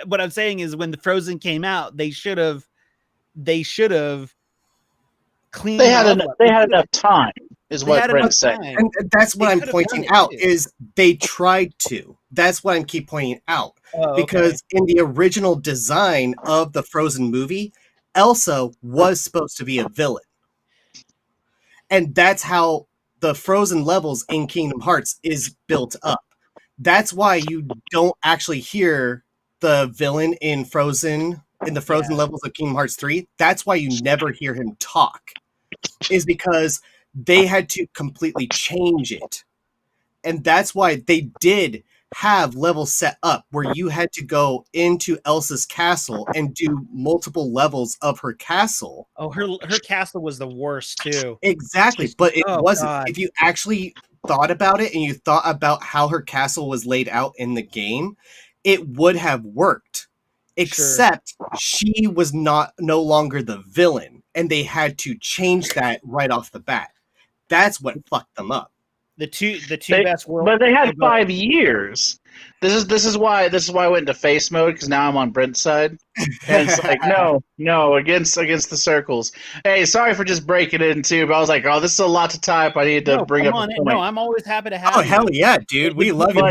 what I'm saying is, when the Frozen came out, they should have cleaned. They had enough time, is what Brent's saying. And that's what I'm pointing out is they tried to. That's what I keep pointing out. Because in the original design of the Frozen movie, Elsa was supposed to be a villain. And that's how the Frozen levels in Kingdom Hearts is built up. That's why you don't actually hear the villain in the Frozen levels of Kingdom Hearts 3. That's why you never hear him talk. Is because they had to completely change it. And that's why they did have levels set up where you had to go into Elsa's castle and do multiple levels of her castle. Oh, her castle was the worst too. Exactly, but it wasn't. God. If you actually thought about it and you thought about how her castle was laid out in the game, it would have worked. Except she was no longer the villain, and they had to change that right off the bat. That's what fucked them up. The two best worlds. But they had 5 years. This is why I went into face mode, because now I'm on Brent's side. And it's like, no, against the circles. Hey, sorry for just breaking it in two, but I was like, oh, this is a lot to type. I need to bring up a point. No, I'm always happy to have you. Oh, hell yeah, dude. We love you.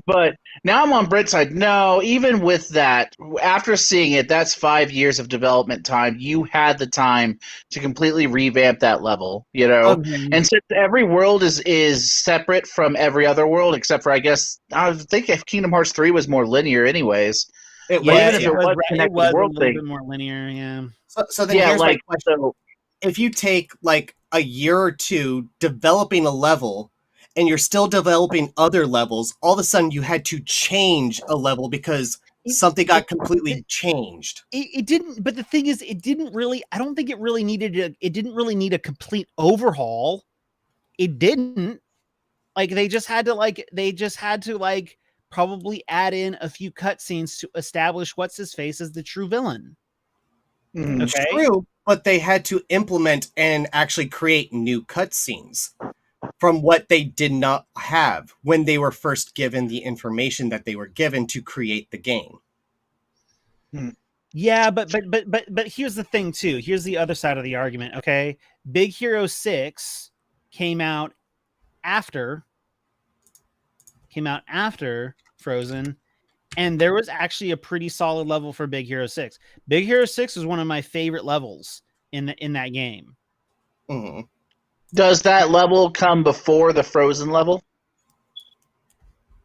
But now I'm on Brent's side. No, even with that, after seeing it, that's 5 years of development time. You had the time to completely revamp that level, you know? Mm-hmm. And since every world is separate from every other world, except for, I guess, I think if Kingdom Hearts 3 was more linear anyways. It was a little bit more linear, yeah. So then here's my question. So, if you take like a year or two developing a level and you're still developing other levels, all of a sudden you had to change a level because something got completely changed. It didn't, but the thing is, it didn't really. I don't think it really needed. It didn't really need a complete overhaul. It didn't. Like they just had to probably add in a few cutscenes to establish what's his face as the true villain. Okay, True, but they had to implement and actually create new cutscenes from what they did not have when they were first given the information that they were given to create the game. Yeah, but here's the thing too. Here's the other side of the argument. Okay, Big Hero 6 came out after Frozen, and there was actually a pretty solid level for Big Hero 6. Big Hero 6 is one of my favorite levels in that game. Mm-hmm. Does that level come before the Frozen level?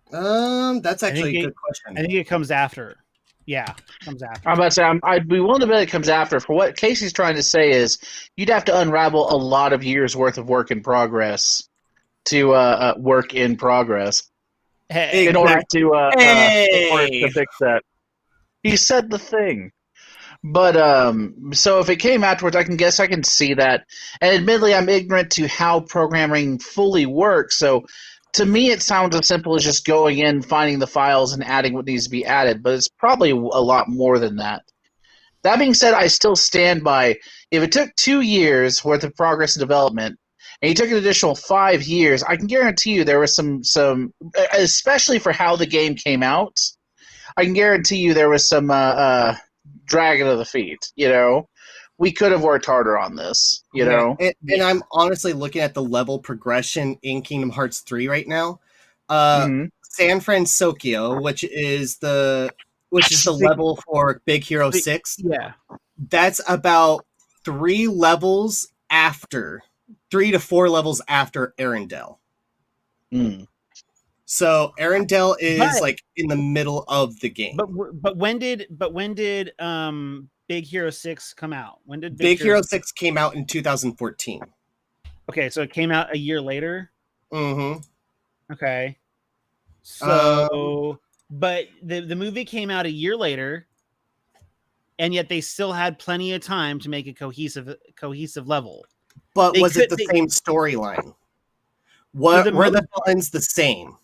That's actually a good question. I think it comes after. Yeah, it comes after. I'm about to say, I'd be willing to bet it comes after. For what Casey's trying to say is, you'd have to unravel a lot of years worth of work in progress to work in progress in order to fix that. He said the thing. But so if it came afterwards, I can see that. And admittedly, I'm ignorant to how programming fully works. So to me, it sounds as simple as just going in, finding the files, and adding what needs to be added. But it's probably a lot more than that. That being said, I still stand by, if it took 2 years worth of progress and development, and you took an additional 5 years, I can guarantee you there was some, especially for how the game came out, I can guarantee you there was some dragging of the feet. We could have worked harder on this. And I'm honestly looking at the level progression in Kingdom Hearts 3 right now. San Francisco, which is the level for Big Hero 6. Yeah, that's about 3 to 4 levels after Arendelle. So Arendelle is in the middle of the game. But when did Big Hero 6 come out? When did Big Hero 6 came out in 2014? Okay, so it came out a year later. Mm-hmm. Okay. So, but the movie came out a year later, and yet they still had plenty of time to make a cohesive level. But was it the same storyline? Were the villains the same?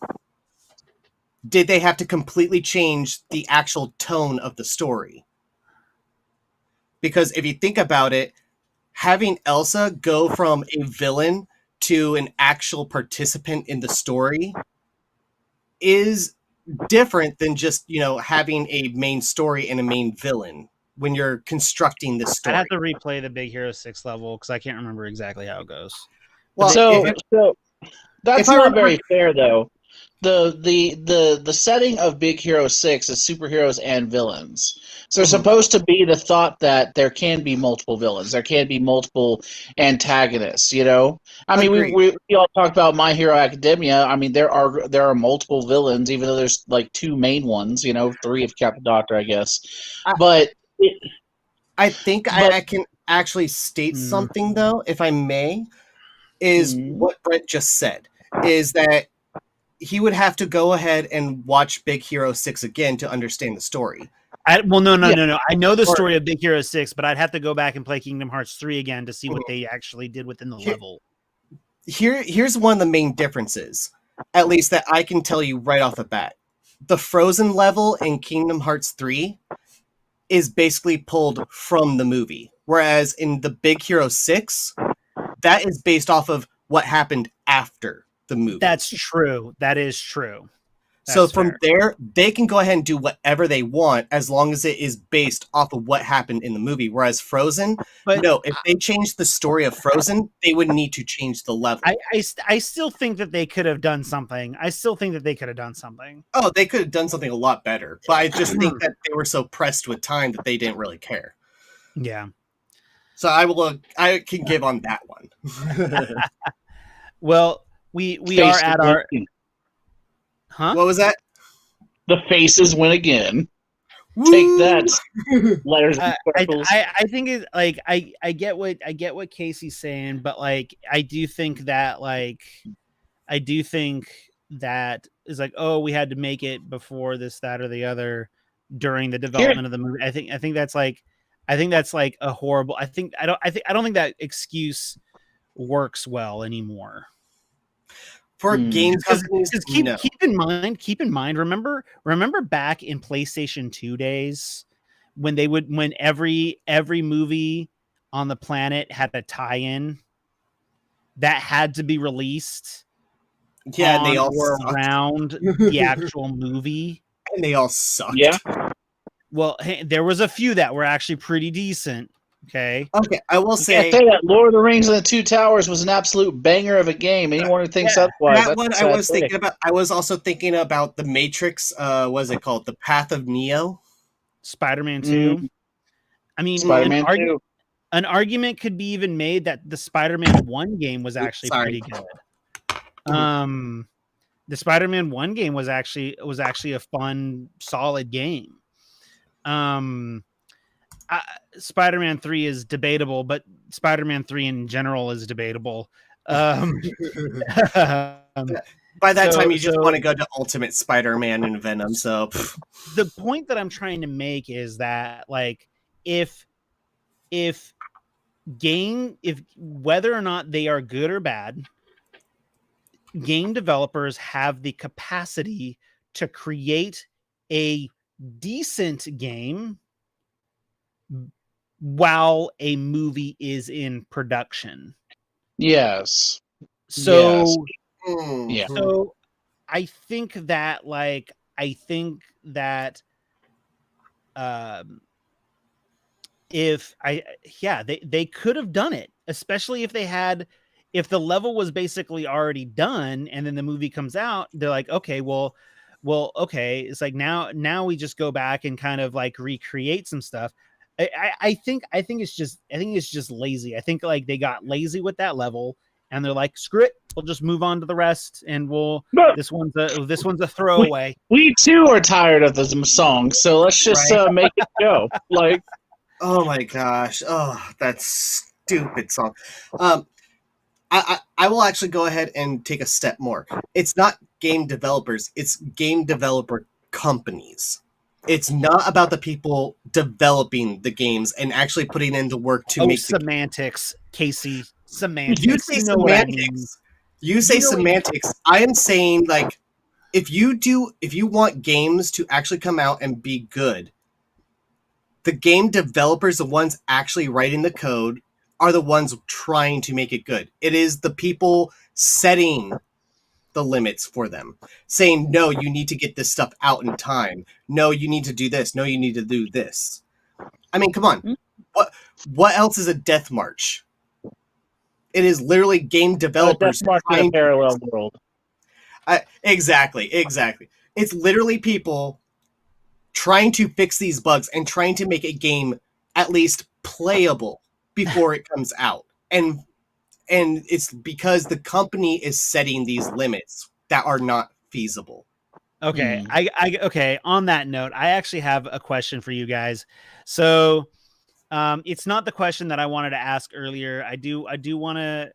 Did they have to completely change the actual tone of the story? Because if you think about it, having Elsa go from a villain to an actual participant in the story is different than just, having a main story and a main villain when you're constructing this story. I have to replay the Big Hero 6 level because I can't remember exactly how it goes. Well, so that's not very fair, though. The setting of Big Hero 6 is superheroes and villains. So it's supposed to be the thought that there can be multiple villains, there can be multiple antagonists. I mean, we all talk about My Hero Academia. I mean, there are multiple villains, even though there's 2 main ones. 3 if Captain Doctor, I guess. I think I can actually state something, though, if I may, is what Brent just said, is that he would have to go ahead and watch Big Hero 6 again to understand the story. No. I know the story of Big Hero 6, but I'd have to go back and play Kingdom Hearts 3 again to see what they actually did within the level. Here's one of the main differences, at least that I can tell you right off the bat. The Frozen level in Kingdom Hearts 3 is basically pulled from the movie, whereas in the Big Hero 6, that is based off of what happened after the movie. That's true. That is true. So from there, they can go ahead and do whatever they want as long as it is based off of what happened in the movie. Whereas Frozen, if they changed the story of Frozen, they would need to change the level. I still think that they could have done something. Oh, they could have done something a lot better. But I just think that they were so pressed with time that they didn't really care. Yeah. So I can give on that one. Well, we are at our... Huh? What was that? The faces win again. Woo! Take that. Letters and circles. I think it's I get what Casey's saying, but I do think that is we had to make it before this, that, or the other. during the development of the movie. I think that's like a horrible. I don't think that excuse works well anymore. For game companies, keep in mind. Remember back in PlayStation 2 days when every movie on the planet had a tie-in that had to be released. Yeah, and they all around the actual movie, and they all sucked. Yeah. Well, hey, there was a few that were actually pretty decent. Okay, I will say that Lord of the Rings and the Two Towers was an absolute banger of a game. Anyone who thinks otherwise, that one I was thinking about. I was also thinking about the Matrix. What's it called? The Path of Neo. Spider-Man 2. I mean, Spider-Man 2. An argument could be even made that the Spider-Man 1 game was actually pretty good. The Spider-Man 1 game was actually a fun, solid game. Spider-Man 3 is debatable, but Spider-Man 3 in general is debatable. By that time, you just want to go to Ultimate Spider-Man and Venom. So the point that I'm trying to make is that, like, if whether or not they are good or bad, game developers have the capacity to create a decent game while a movie is in production. Yes. So, yeah. So I think that they could have done it, especially if the level was basically already done and then the movie comes out, they're like, okay, well, okay. It's like now we just go back and kind of like recreate some stuff. I think it's just lazy. I think like they got lazy with that level and they're like, screw it, we'll just move on to the rest and this one's a throwaway. We too are tired of the song, so let's just make it go. Like, oh my gosh, that stupid song. I will actually go ahead and take a step more. It's not game developers, it's game developer companies. It's not about the people developing the games and actually putting in the work to make semantics, Casey. Semantics. You say semantics. You say semantics. I am saying, like, if you want games to actually come out and be good, the game developers, the ones actually writing the code, are the ones trying to make it good. It is the people setting the limits for them, saying, no, you need to get this stuff out in time. No, you need to do this. No, you need to do this. I mean, come on. What else is a death march? It is literally game developers trying a parallel world. Exactly. It's literally people trying to fix these bugs and trying to make a game at least playable before it comes out. And it's because the company is setting these limits that are not feasible. Okay. Okay. On that note, I actually have a question for you guys. So it's not the question that I wanted to ask earlier. I do want to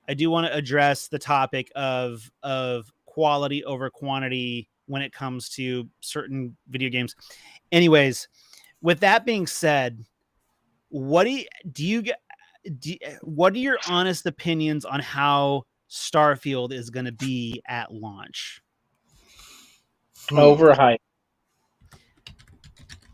address the topic of quality over quantity when it comes to certain video games. Anyways, with that being said, what are your honest opinions on how Starfield is going to be at launch? Overhyped.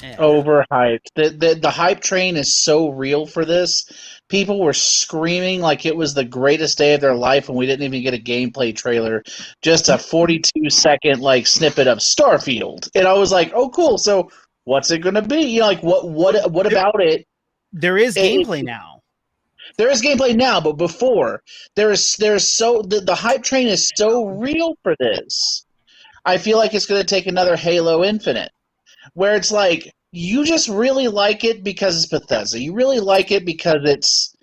Yeah. Overhyped. The hype train is so real for this. People were screaming like it was the greatest day of their life when we didn't even get a gameplay trailer. Just a 42-second like snippet of Starfield. And I was like, oh cool, so what's it gonna be? You know, like what about it? There is gameplay now. There is gameplay now, but before there's so the hype train is so real for this. I feel like it's going to take another Halo Infinite, where it's like you just really like it because it's Bethesda. You really like it because it's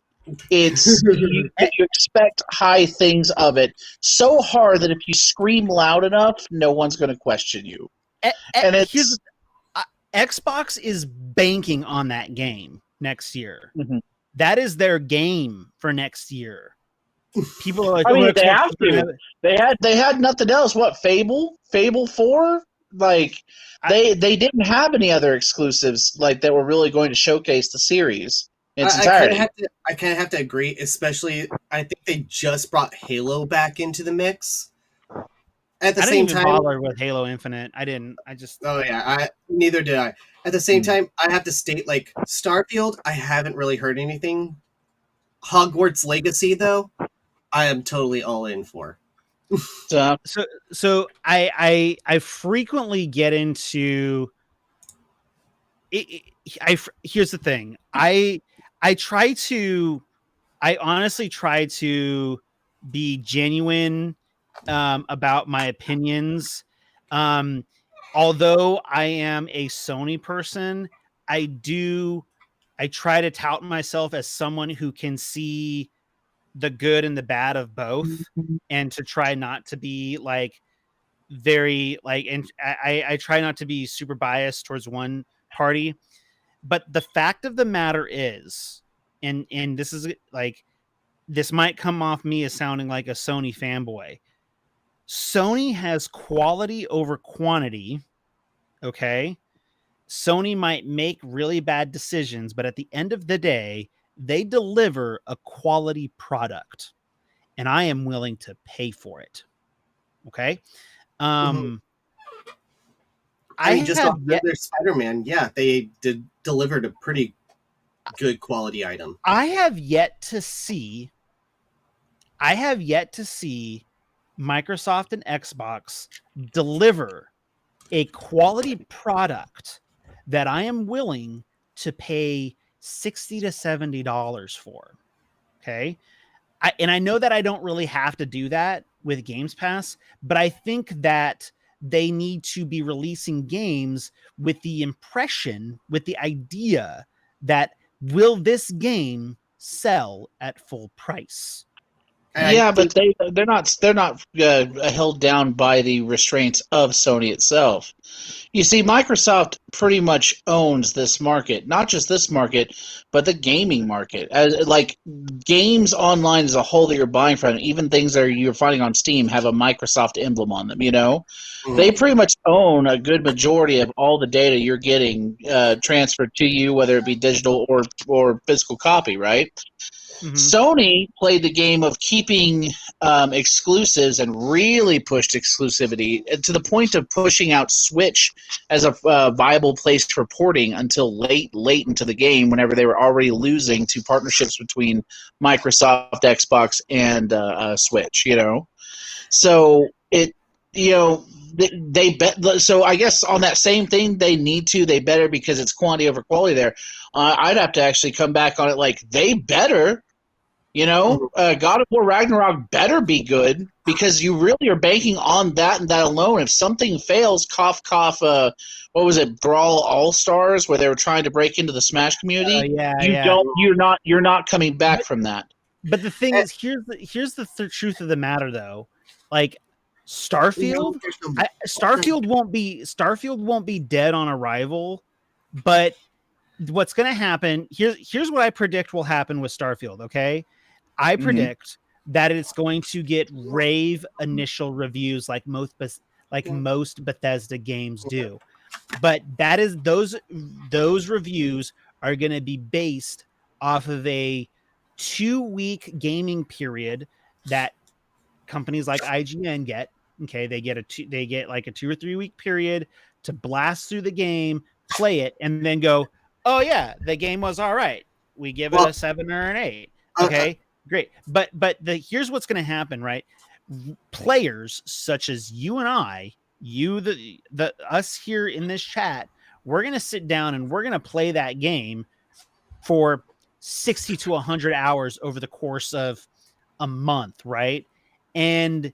you expect high things of it so hard that if you scream loud enough, no one's going to question you. And Xbox is banking on that game next year. Mm-hmm. That is their game for next year. People are like, I mean, they have to. They had nothing else. What, Fable 4? like they didn't have any other exclusives like that were really going to showcase the series in its entirety. I kind of have to agree, especially I think they just brought Halo back into the mix. At the same time, bother with Halo Infinite. I didn't. I just. Oh yeah, neither did I. At the same time, I have to state like Starfield. I haven't really heard anything. Hogwarts Legacy, though, I am totally all in for. So I frequently get into it. Here's the thing. I honestly try to be genuine about my opinions. Although I am a Sony person, I try to tout myself as someone who can see the good and the bad of both, and to try not to be like very like, and I try not to be super biased towards one party. But the fact of the matter is, and this is like, this might come off me as sounding like a Sony fanboy. Sony has quality over quantity. Okay. Sony might make really bad decisions, but at the end of the day, they deliver a quality product, and I am willing to pay for it. Okay. I mean, just on their Spider-Man, yeah, they delivered a pretty good quality item. I have yet to see Microsoft and Xbox deliver a quality product that I am willing to pay $60 to $70 for. Okay. I know that I don't really have to do that with Games Pass, but I think that they need to be releasing games with the idea that, will this game sell at full price? Yeah, but they're not held down by the restraints of Sony itself. You see, Microsoft pretty much owns this market, not just this market, but the gaming market. As like games online as a whole that you're buying from, even things that you're finding on Steam have a Microsoft emblem on them. You know, they pretty much own a good majority of all the data you're getting transferred to you, whether it be digital or physical copy, right? Mm-hmm. Sony played the game of keeping exclusives and really pushed exclusivity to the point of pushing out Switch as a viable place for porting until late into the game, whenever they were already losing to partnerships between Microsoft, Xbox, and Switch. You know, so they bet. So I guess on that same thing, they better, because it's quantity over quality there. I'd have to actually come back on it like they better. You know, God of War Ragnarok better be good, because you really are banking on that and that alone. If something fails, cough, cough. What was it, Brawl All Stars, where they were trying to break into the Smash community? You're not coming back from that. But the thing is, here's the truth of the matter, though. Like Starfield won't be dead on arrival, but what's going to happen? Here's what I predict will happen with Starfield. Okay. I predict that it's going to get rave initial reviews like most Bethesda games do. But that is those reviews are going to be based off of a 2-week gaming period that companies like IGN get. Okay, they get like a 2 or 3 week period to blast through the game, play it, and then go, oh yeah, the game was all right. We give it a 7 or an 8. Okay. Great. But here's what's going to happen, right? Players such as you and I, us here in this chat, we're going to sit down and we're going to play that game for 60 to 100 hours over the course of a month, right? And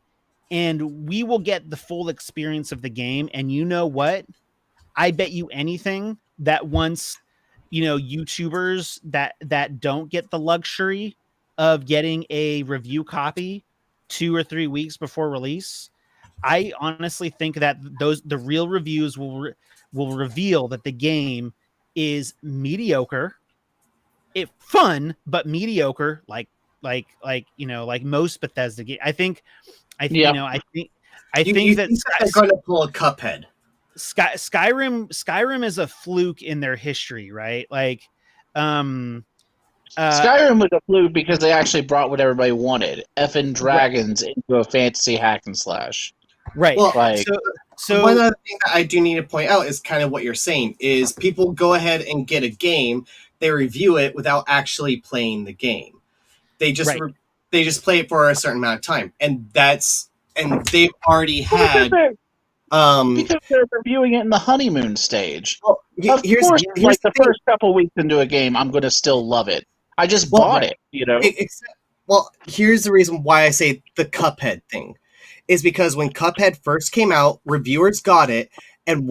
we will get the full experience of the game. And you know what? I bet you anything that once, YouTubers that don't get the luxury of getting a review copy 2 or 3 weeks before release, I honestly think that the real reviews will reveal that the game is mediocre, fun but mediocre, like most Bethesda games. I think that's going to pull a Cuphead. Skyrim is a fluke in their history, right? Like, Skyrim was a fluke because they actually brought what everybody wanted: effing dragons into a fantasy hack and slash. Right. Well, Like, so one other thing that I do need to point out is kind of what you're saying is people go ahead and get a game, they review it without actually playing the game. They just they just play it for a certain amount of time, and they've already had because they're reviewing it in the honeymoon stage. Well, Here's like the first couple weeks into a game, I'm going to still love it. I just bought it, you know. Well, here's the reason why I say the Cuphead thing is because when Cuphead first came out, reviewers got it, and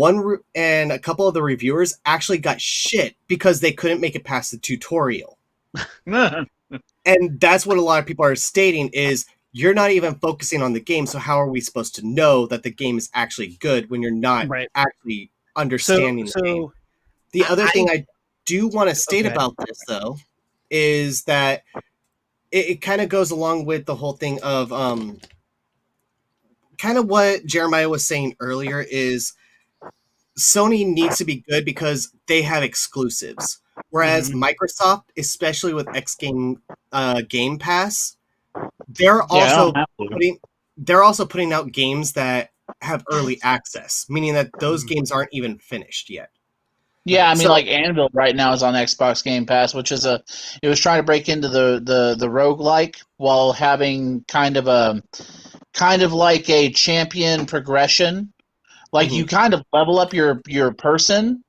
a couple of the reviewers actually got shit because they couldn't make it past the tutorial. And that's what a lot of people are stating is you're not even focusing on the game, so how are we supposed to know that the game is actually good when you're not actually understanding the game? The other thing I do want to state about this, though, is that it kind of goes along with the whole thing of kind of what Jeremiah was saying earlier is Sony needs to be good because they have exclusives. Whereas Microsoft, especially with Game Pass, they're also putting out games that have early access, meaning that those games aren't even finished yet. Yeah, I mean, like Anvil right now is on Xbox Game Pass, which is it was trying to break into the roguelike while having kind of like a champion progression. Like you kind of level up your person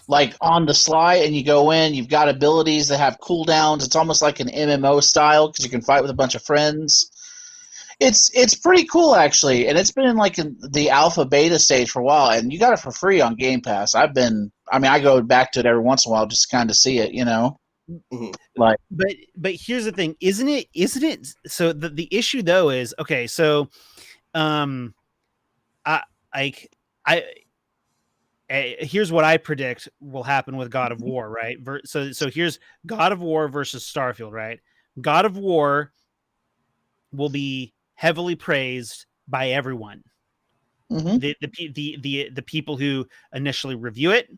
like on the sly, and you go in, you've got abilities that have cooldowns. It's almost like an MMO style because you can fight with a bunch of friends. It's pretty cool actually, and it's been in like in the alpha beta stage for a while, and you got it for free on Game Pass. I go back to it every once in a while just to kind of see it, you know. Like, but here's the thing, isn't it? So the issue though is okay. So, here's what I predict will happen with God of War, right? So here's God of War versus Starfield, right? God of War will be heavily praised by everyone. The people who initially review it.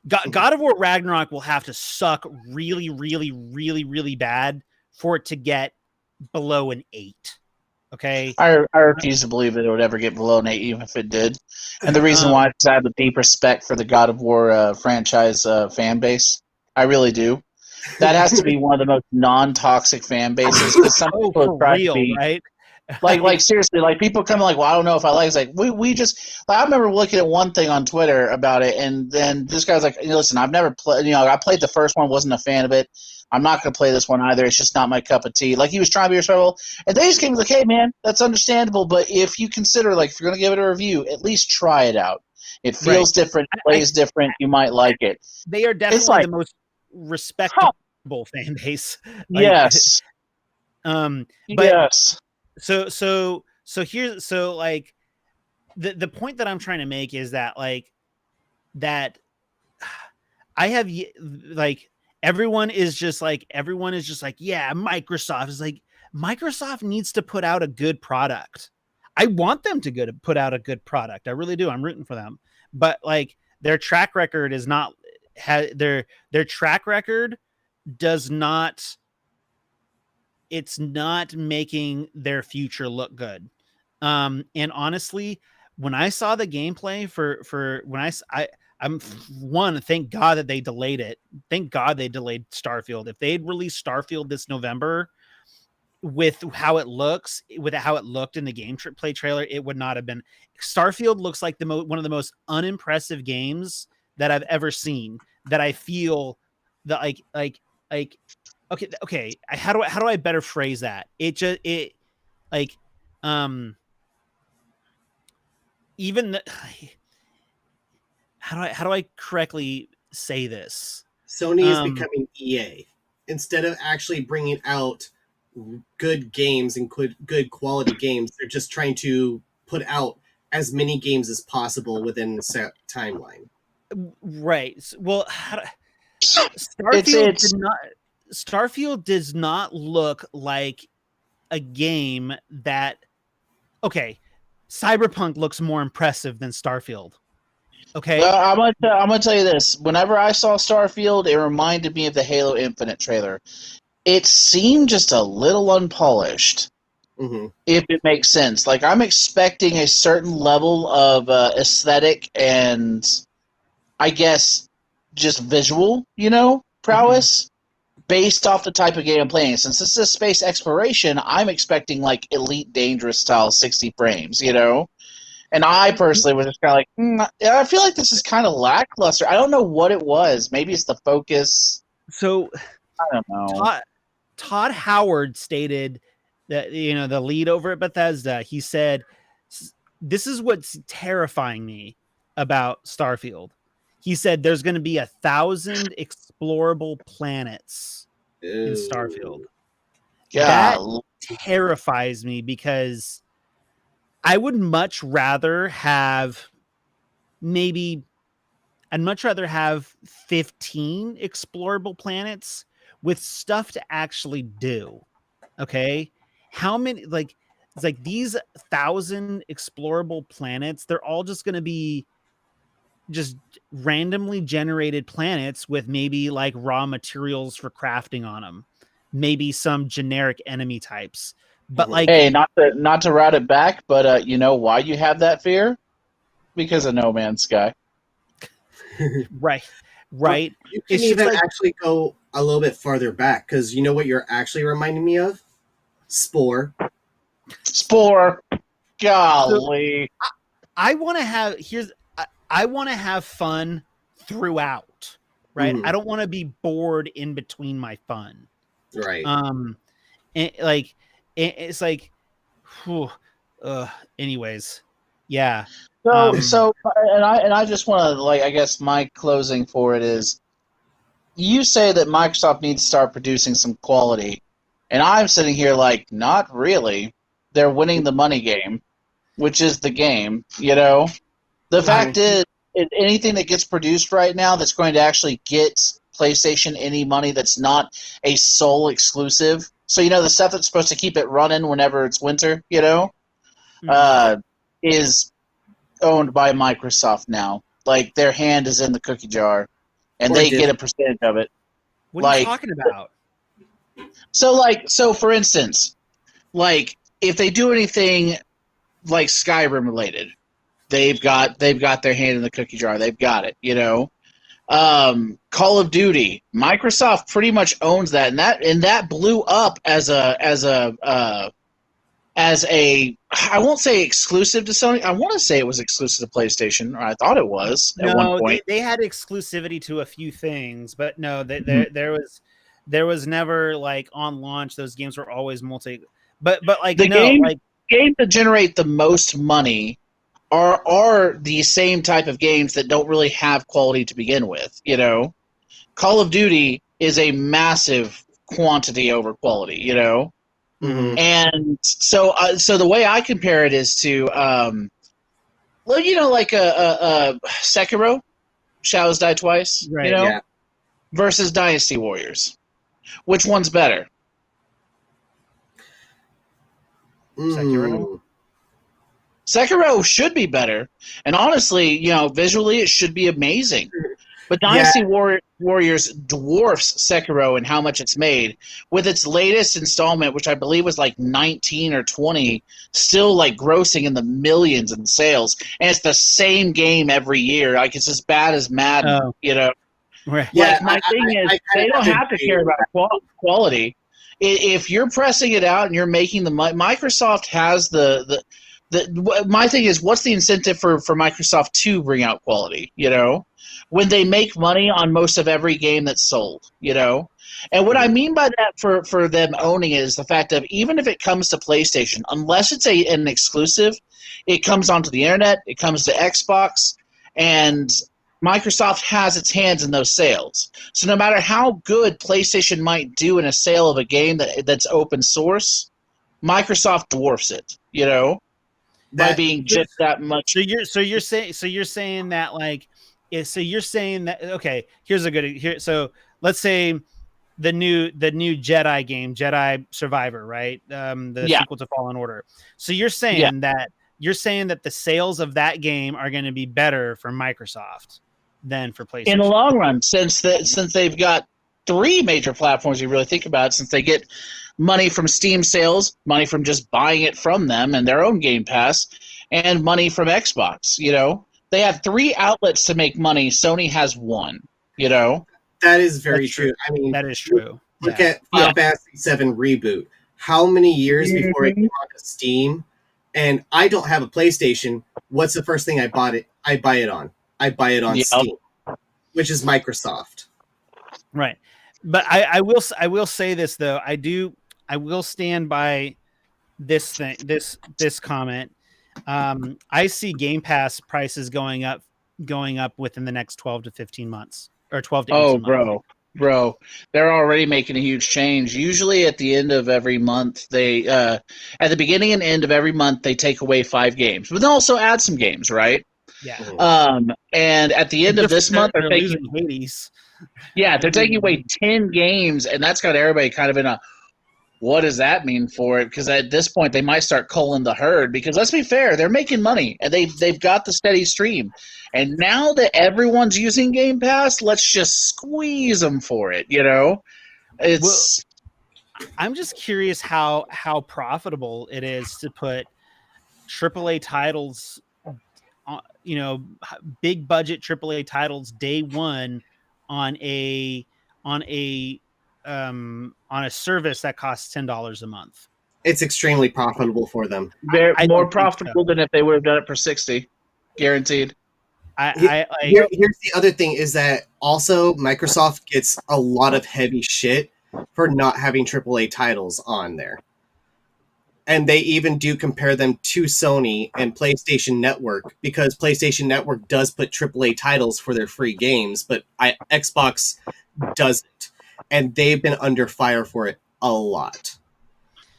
God of War Ragnarok will have to suck really, really, really, really bad for it to get below an 8. Okay, I refuse to believe that it would ever get below an 8, even if it did. And the reason why is I have a deep respect for the God of War franchise fan base. I really do. That has to be one of the most non-toxic fan bases because some people try to be right. Like seriously, like people come like, well, I don't know if I like it. It's like we just like I remember looking at one thing on Twitter about it, and then this guy's like, listen, I've never played. I played the first one, wasn't a fan of it. I'm not going to play this one either. It's just not my cup of tea. Like he was trying to be respectful, and they just came like, hey man, that's understandable, but if you consider like if you're going to give it a review, at least try it out. It feels different, it plays different. You might like it. They are definitely the most respectable fan base. Yes. But yes. So here's like the point that I'm trying to make is that like that I have like everyone is just like yeah, Microsoft needs to put out a good product. I want them to put out a good product. I really do. I'm rooting for them. But like their track record is not their track record does not. It's not making their future look good. And honestly, when I saw the gameplay for when I'm thank God that they delayed it. Thank God they delayed Starfield. If they had released Starfield this November with how it looks, with how it looked in the gameplay trailer, it would not have been. Starfield looks like one of the most unimpressive games that I've ever seen. That I feel that like. Okay. How do I better phrase that? How do I correctly say this? Sony is becoming EA. Instead of actually bringing out good games and good quality games, they're just trying to put out as many games as possible within a set timeline. Right. Well, Starfield does not look like a game that. Okay, Cyberpunk looks more impressive than Starfield. Okay. I'm gonna tell you this. Whenever I saw Starfield, it reminded me of the Halo Infinite trailer. It seemed just a little unpolished, if it makes sense. Like, I'm expecting a certain level of aesthetic and, I guess, just visual, prowess based off the type of game I'm playing. Since this is space exploration, I'm expecting like Elite Dangerous style 60 frames, And I personally was just kind of like, I feel like this is kind of lackluster. I don't know what it was. Maybe it's the focus. So I don't know. Todd Howard stated that, the lead over at Bethesda, he said, this is what's terrifying me about Starfield. He said there's going to be 1,000 explorable planets in Starfield. That terrifies me because I would much rather have 15 explorable planets with stuff to actually do. Okay. How many, it's like these 1,000 explorable planets, they're all just going to be just randomly generated planets with maybe like raw materials for crafting on them, maybe some generic enemy types. But like, hey, not to route it back, but you know why you have that fear? Because of No Man's Sky. right. You can even actually go a little bit farther back, because you know what you're actually reminding me of? Spore. Golly. So, I want to have fun throughout, right? I don't want to be bored in between my fun. Right. And it's like, whew, anyways, yeah. So I just want to, like, I guess my closing for it is, you say that Microsoft needs to start producing some quality, and I'm sitting here like, not really. They're winning the money game, which is the game, The fact is, anything that gets produced right now that's going to actually get PlayStation any money that's not a sole exclusive. So, the stuff that's supposed to keep it running whenever it's winter, is owned by Microsoft now. Like, their hand is in the cookie jar, and they get a percentage of it. What are you talking about? So for instance, like, if they do anything like Skyrim related, they've got their hand in the cookie jar. They've got it, Call of Duty, Microsoft pretty much owns that, and that blew up as a I won't say exclusive to Sony. I want to say it was exclusive to PlayStation, or I thought it was at one point. They had exclusivity to a few things, but no, there was never, like, on launch. Those games were always multi. But like games that generate the most money are the same type of games that don't really have quality to begin with. Call of Duty is a massive quantity over quality. And so the way I compare it is to, like a Sekiro, Shadows Die Twice, right? Versus Dynasty Warriors. Which one's better? Sekiro should be better, and honestly, visually it should be amazing. But Dynasty Warriors dwarfs Sekiro in how much it's made, with its latest installment, which I believe was like 19 or 20, still like grossing in the millions in sales, and it's the same game every year. Like, it's as bad as Madden, Right. Yeah, my thing is, they don't have to care about quality. If you're pressing it out and you're making the money, Microsoft has my thing is, what's the incentive for Microsoft to bring out quality, when they make money on most of every game that's sold, And what I mean by that for them owning it is the fact of, even if it comes to PlayStation, unless it's an exclusive, it comes onto the internet, it comes to Xbox, and Microsoft has its hands in those sales. So no matter how good PlayStation might do in a sale of a game that's open source, Microsoft dwarfs it, by being just that much. So you're saying that, like, so you're saying that, okay, so let's say the new Jedi game, Jedi Survivor, right? The sequel to Fallen Order. So you're saying that you're saying that the sales of that game are going to be better for Microsoft than for PlayStation in the long run, since they've got 3 major platforms. You really think about it, since they get money from Steam sales, money from just buying it from them and their own Game Pass, and money from Xbox. They have 3 outlets to make money. Sony has 1. That is very true. I mean, that is true. Look at Final Fantasy VII Reboot. How many years before it came onto Steam? And I don't have a PlayStation. What's the first thing I buy it on? I buy it on Steam, which is Microsoft. Right. But I will say this though. I will stand by this comment. I see Game Pass prices going up within the next 12 to 15 months or 12 to 18 months. Bro, they're already making a huge change. Usually at the end of every month, at the beginning and end of every month, they take away 5 games, but they also add some games, right? Yeah. And at the end of this month, they're taking Hades. Yeah, they're taking away 10 games, and that's got everybody kind of in a, what does that mean for it? Because at this point, they might start culling the herd. Because let's be fair, they're making money, and they've got the steady stream. And now that everyone's using Game Pass, let's just squeeze them for it. It's. Well, I'm just curious how profitable it is to put AAA titles, big budget AAA titles day one on a service that costs $10 a month. It's extremely profitable for them. They're more profitable than if they would have done it for 60, guaranteed. Here's the other thing is that also Microsoft gets a lot of heavy shit for not having AAA titles on there. And they even do compare them to Sony and PlayStation Network, because PlayStation Network does put AAA titles for their free games, but Xbox doesn't. And they've been under fire for it a lot.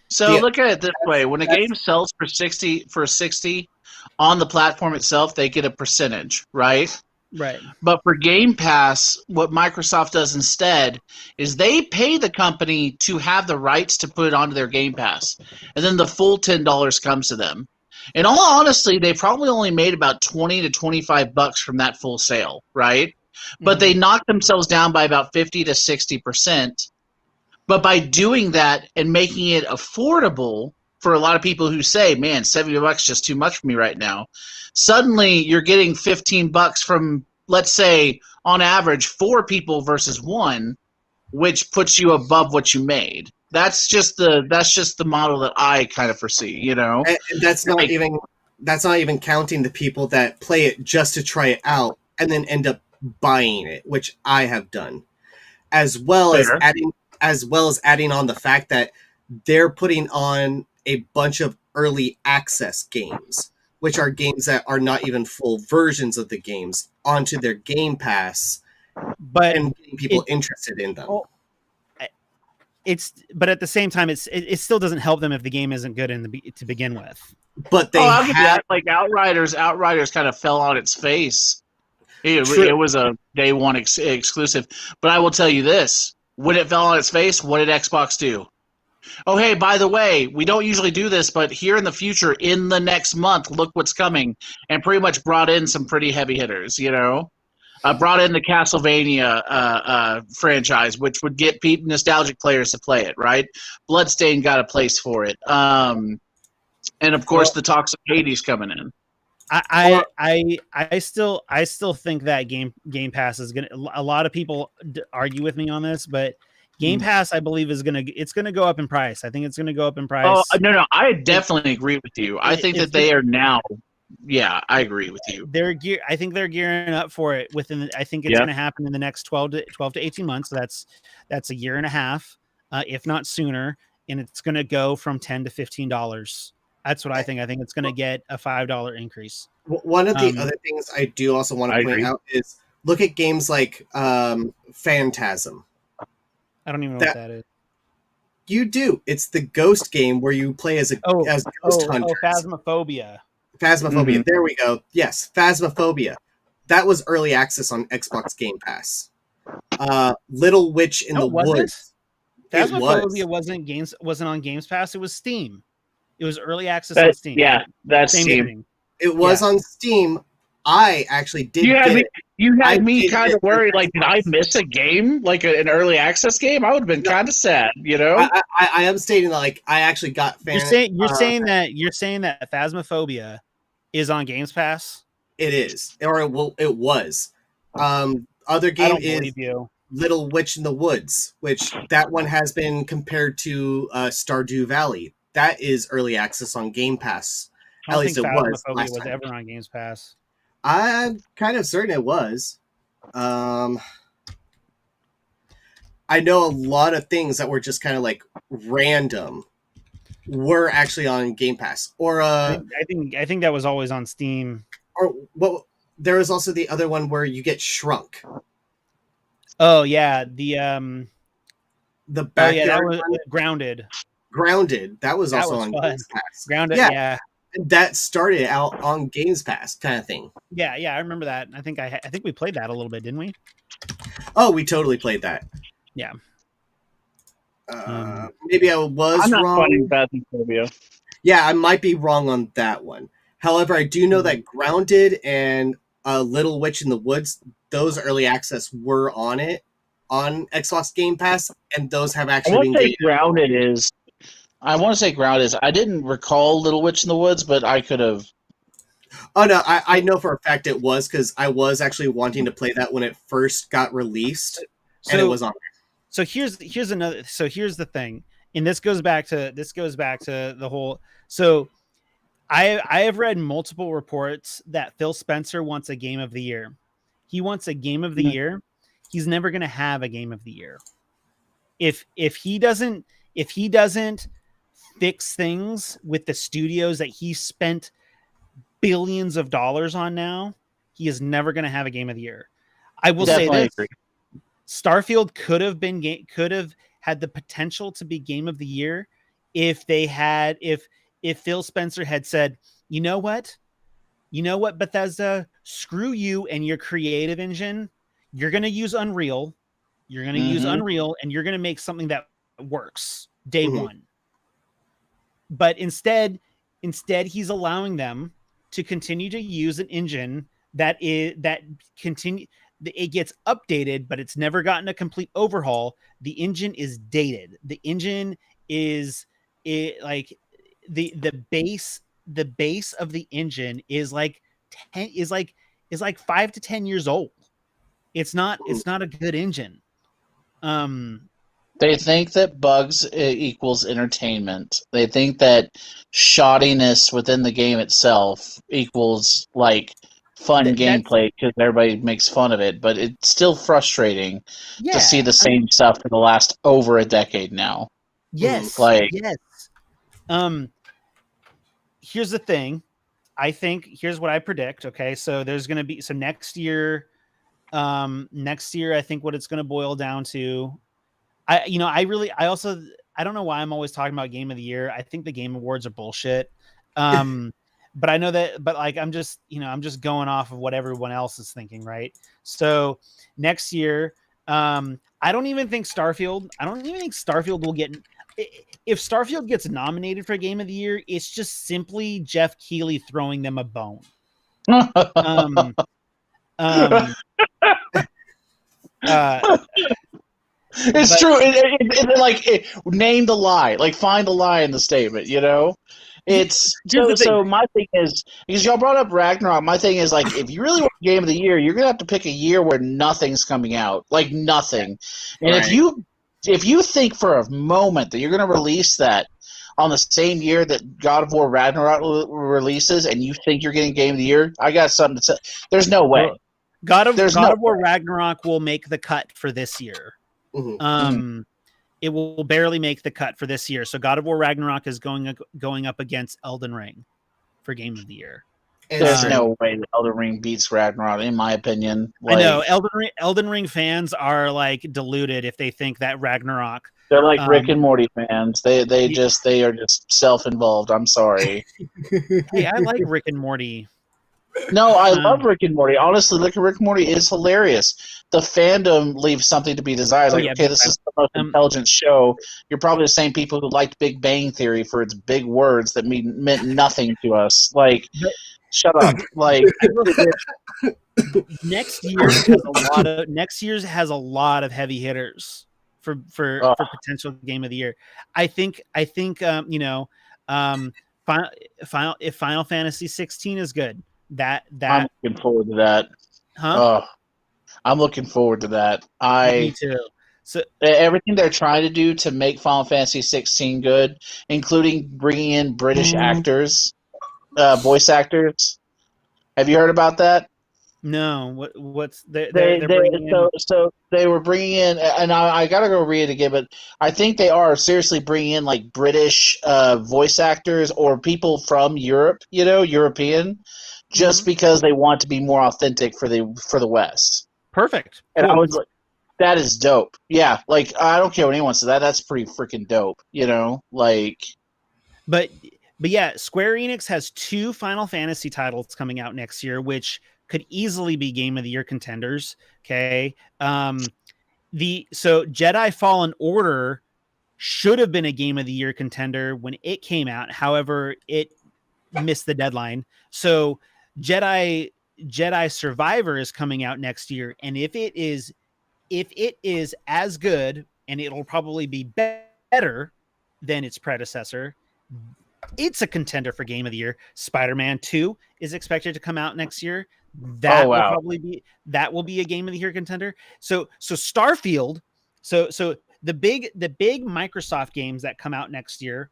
So look at it this way. When a game sells for 60 on the platform itself, they get a percentage, right? Right. But for Game Pass, what Microsoft does instead is they pay the company to have the rights to put it onto their Game Pass. And then the full $10 comes to them. In all honesty, they probably only made about $20 to $25 from that full sale, right? But they knocked themselves down by about 50 to 60%. But by doing that and making it affordable for a lot of people who say, man, $70 is just too much for me right now, suddenly you're getting $15 from, let's say, on average, 4 people versus 1, which puts you above what you made. That's just the model that I kind of foresee, And that's not even counting the people that play it just to try it out and then end up buying it, which I have done, as well as adding on the fact that they're putting on a bunch of early access games, which are games that are not even full versions of the games, onto their Game Pass, and getting people interested in them. But at the same time, it still doesn't help them if the game isn't good to begin with. But they like Outriders kind of fell on its face. It was a day one exclusive. But I will tell you this. When it fell on its face, what did Xbox do? Oh, hey, by the way, we don't usually do this, but here in the future, in the next month, look what's coming. And pretty much brought in some pretty heavy hitters, Brought in the Castlevania franchise, which would get nostalgic players to play it, right? Bloodstain got a place for it. And, of course, the talks of Hades coming in. I still think that Game Pass is gonna. A lot of people argue with me on this, but Game Pass, I believe, it's gonna go up in price. I think it's gonna go up in price. Oh no, I definitely agree with you. I think that they are now. Yeah, I agree with you. I think they're gearing up for it. I think it's gonna happen in the next 12 to 18 months. So that's a year and a half, if not sooner, and it's gonna go from $10 to $15. That's what I think. I think it's going to get a $5 increase. One of the other things I do also want to point out is look at games like Phantasm. I don't even know what that is. You do. It's the ghost game where you play as ghost hunters. Phasmophobia. Phasmophobia. There we go. Yes, Phasmophobia. That was early access on Xbox Game Pass. Little Witch in the Woods. Phasmophobia wasn't on Games Pass. It was Steam. It was early access on Steam. Yeah, that's Same Steam. thing. It was on Steam. I actually did You had me did kind get of worried, the like, did I miss a game, like an early access game? I would have been kind of sad, you know. I am stating that, like, I actually got You're saying that Phasmophobia is on Games Pass? It is, or it was. Other game is you. Little Witch in the Woods, which that one has been compared to Stardew Valley. That is early access on Game Pass. I don't At least think it was Phasmophobia last was time. ever on Games Pass. I'm kind of certain it was. I know a lot of things that were just kind of like random were actually on Game Pass, or I think that was always on Steam. or what? There was also the other one where you get shrunk. Oh yeah, the backyard that was one? Grounded. Grounded. That was also was on fun. Games Pass. Grounded, Yeah. yeah. That started out on Games Pass kind of thing. Yeah, I remember that. I think we played that a little bit, didn't we? Oh, we totally played that. Yeah. Maybe I was I'm not wrong. fighting Phasmophobia. Yeah, I might be wrong on that one. However, I do know that Grounded and Little Witch in the Woods, those early access were on Xbox Game Pass, and those have actually been Grounded. I want to say Grounded is. I didn't recall Little Witch in the Woods, but I could have. Oh no, I know for a fact it was, because I was actually wanting to play that when it first got released, and it was on there. So here's another. So here's the thing, and this goes back to the whole. So I have read multiple reports that Phil Spencer wants a Game of the Year. He wants a Game of the Year. He's never going to have a Game of the Year. If he doesn't fix things with the studios that he spent billions of dollars on now, he is never going to have a Game of the Year. I will say this: agree. Starfield could have had the potential to be Game of the Year if Phil Spencer had said, you know what, Bethesda, screw you and your creative engine. You're going to use Unreal. You're going to use Unreal, and you're going to make something that works day one. But instead he's allowing them to continue to use an engine that it gets updated, but it's never gotten a complete overhaul. The engine is dated. The engine is like the base of the engine is like 5 to 10 years old. It's not a good engine. They think that bugs equals entertainment. They think that shoddiness within the game itself equals like fun gameplay because everybody makes fun of it, but it's still frustrating to see the same stuff for the last over a decade now. Yes. Yes. Here's the thing. Here's what I predict. Okay. So there's going to be, next year, I think what it's going to boil down to, I don't know why I'm always talking about Game of the Year. I think the Game Awards are bullshit. But I know that, I'm just going off of what everyone else is thinking. Right. So next year, I don't even think Starfield will get, if Starfield gets nominated for Game of the Year, it's just simply Jeff Keighley throwing them a bone. It's true. Name the lie. Like, find the lie in the statement. You know, it's so. My thing is, because y'all brought up Ragnarok. My thing is, like, if you really want Game of the Year, you're gonna have to pick a year where nothing's coming out, like nothing. And right. if you think for a moment that you're gonna release that on the same year that God of War Ragnarok releases, and you think you're getting Game of the Year, I got something to say. There's no way. Well, God of War Ragnarok will make the cut for this year. It will barely make the cut for this year. So God of War Ragnarok is going up against Elden Ring for Game of the Year. There's no way that Elden Ring beats Ragnarok, in my opinion. I know Elden Ring fans are like deluded if they think that Ragnarok. They're like Rick and Morty fans. They are just self-involved. I'm sorry. Hey, I like Rick and Morty. No, I love Rick and Morty. Honestly, Rick and Morty is hilarious. The fandom leaves something to be desired. Like, okay, this is the most intelligent show. You're probably the same people who liked Big Bang Theory for its big words that meant nothing to us. Like, shut up. Like, next year's has a lot of heavy hitters for potential game of the year. I think if Final Fantasy 16 is good, that I'm looking forward to that. I'm looking forward to that. Me too. So everything they're trying to do to make Final Fantasy 16 good, including bringing in British actors, voice actors. Have you heard about that? No. What's so they were bringing in, and I gotta go read it again, but I think they are seriously bringing in like British voice actors or people from Europe, European, just because they want to be more authentic for the West. Perfect. And cool. I was like, that is dope. Yeah, like I don't care what anyone says. That's pretty freaking dope. Like. But yeah, Square Enix has 2 Final Fantasy titles coming out next year, which could easily be Game of the Year contenders. Okay, so Jedi Fallen Order should have been a Game of the Year contender when it came out. However, it missed the deadline. So Jedi Survivor is coming out next year, and if it is as good, and it'll probably be better than its predecessor, it's a contender for Game of the Year. Spider-Man 2 is expected to come out next year. That will be a Game of the Year contender. So Starfield, so the big Microsoft games that come out next year,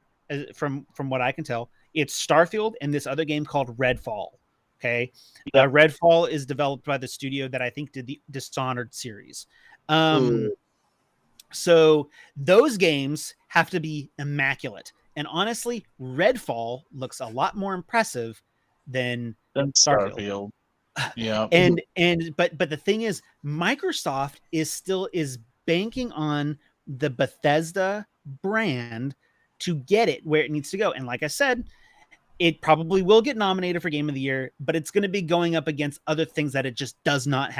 from what I can tell, it's Starfield and this other game called Redfall. Okay. Yep. Redfall is developed by the studio that I think did the Dishonored series. So those games have to be immaculate. And honestly, Redfall looks a lot more impressive than Starfield. Yeah. But the thing is, Microsoft is banking on the Bethesda brand to get it where it needs to go. And like I said, it probably will get nominated for Game of the Year, but it's going to be going up against other things that it just does not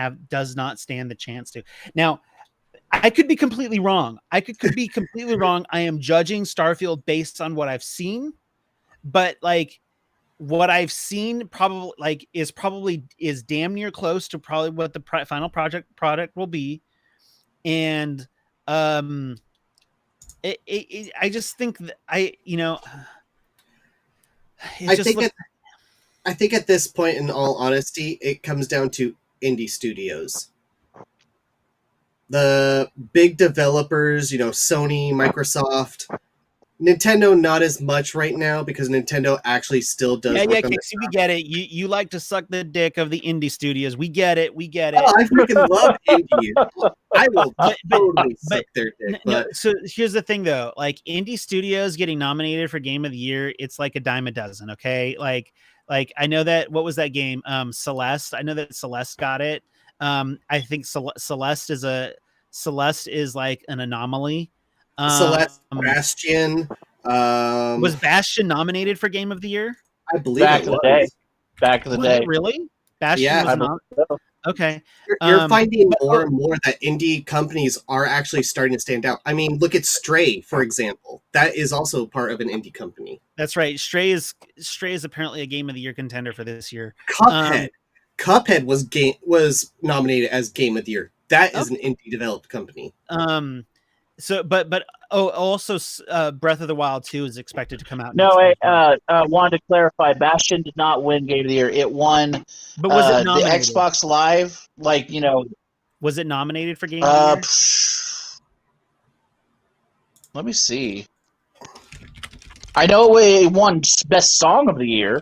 stand the chance to. Now, I could be completely wrong. I am judging Starfield based on what I've seen, but like what I've seen is damn near close to probably what the final product will be. And I just think that I think at this point, in all honesty, it comes down to indie studios. The big developers, Sony, Microsoft, Nintendo, not as much right now because Nintendo actually still does. Yeah, Casey, we get it. You like to suck the dick of the indie studios. We get it. Oh, I freaking love indie. I will totally suck their dick. But so here's the thing, though. Like indie studios getting nominated for Game of the Year, it's like a dime a dozen. Okay, like I know that. What was that game? Celeste. I know that Celeste got it. I think Celeste is like an anomaly. Celeste, Bastion. Was Bastion nominated for Game of the Year? I believe back in the day. Really? Bastion was not. Okay. You're finding more and more that indie companies are actually starting to stand out. I mean, look at Stray, for example. That is also part of an indie company. That's right. Stray is apparently a Game of the Year contender for this year. Cuphead was nominated as Game of the Year. That is an indie developed company. So, but also Breath of the Wild 2 is expected to come out. No, wanted to clarify. Bastion did not win Game of the Year. It won. But was it nominated? The Xbox Live? Was it nominated for Game of the Year? Let me see. I know it won Best Song of the Year.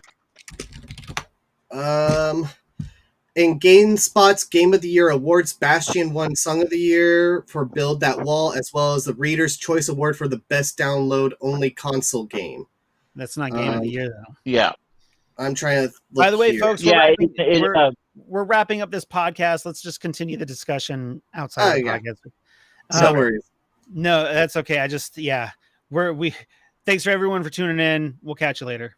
In GameSpot's Game of the Year awards, Bastion won Song of the Year for Build That Wall, as well as the Reader's Choice Award for the Best Download-Only Console Game. That's not Game of the Year, though. Yeah. I'm trying to look. By the way, here. folks, we're wrapping up this podcast. Let's just continue the discussion outside of the podcast. No worries. No, that's okay. Thanks for everyone for tuning in. We'll catch you later.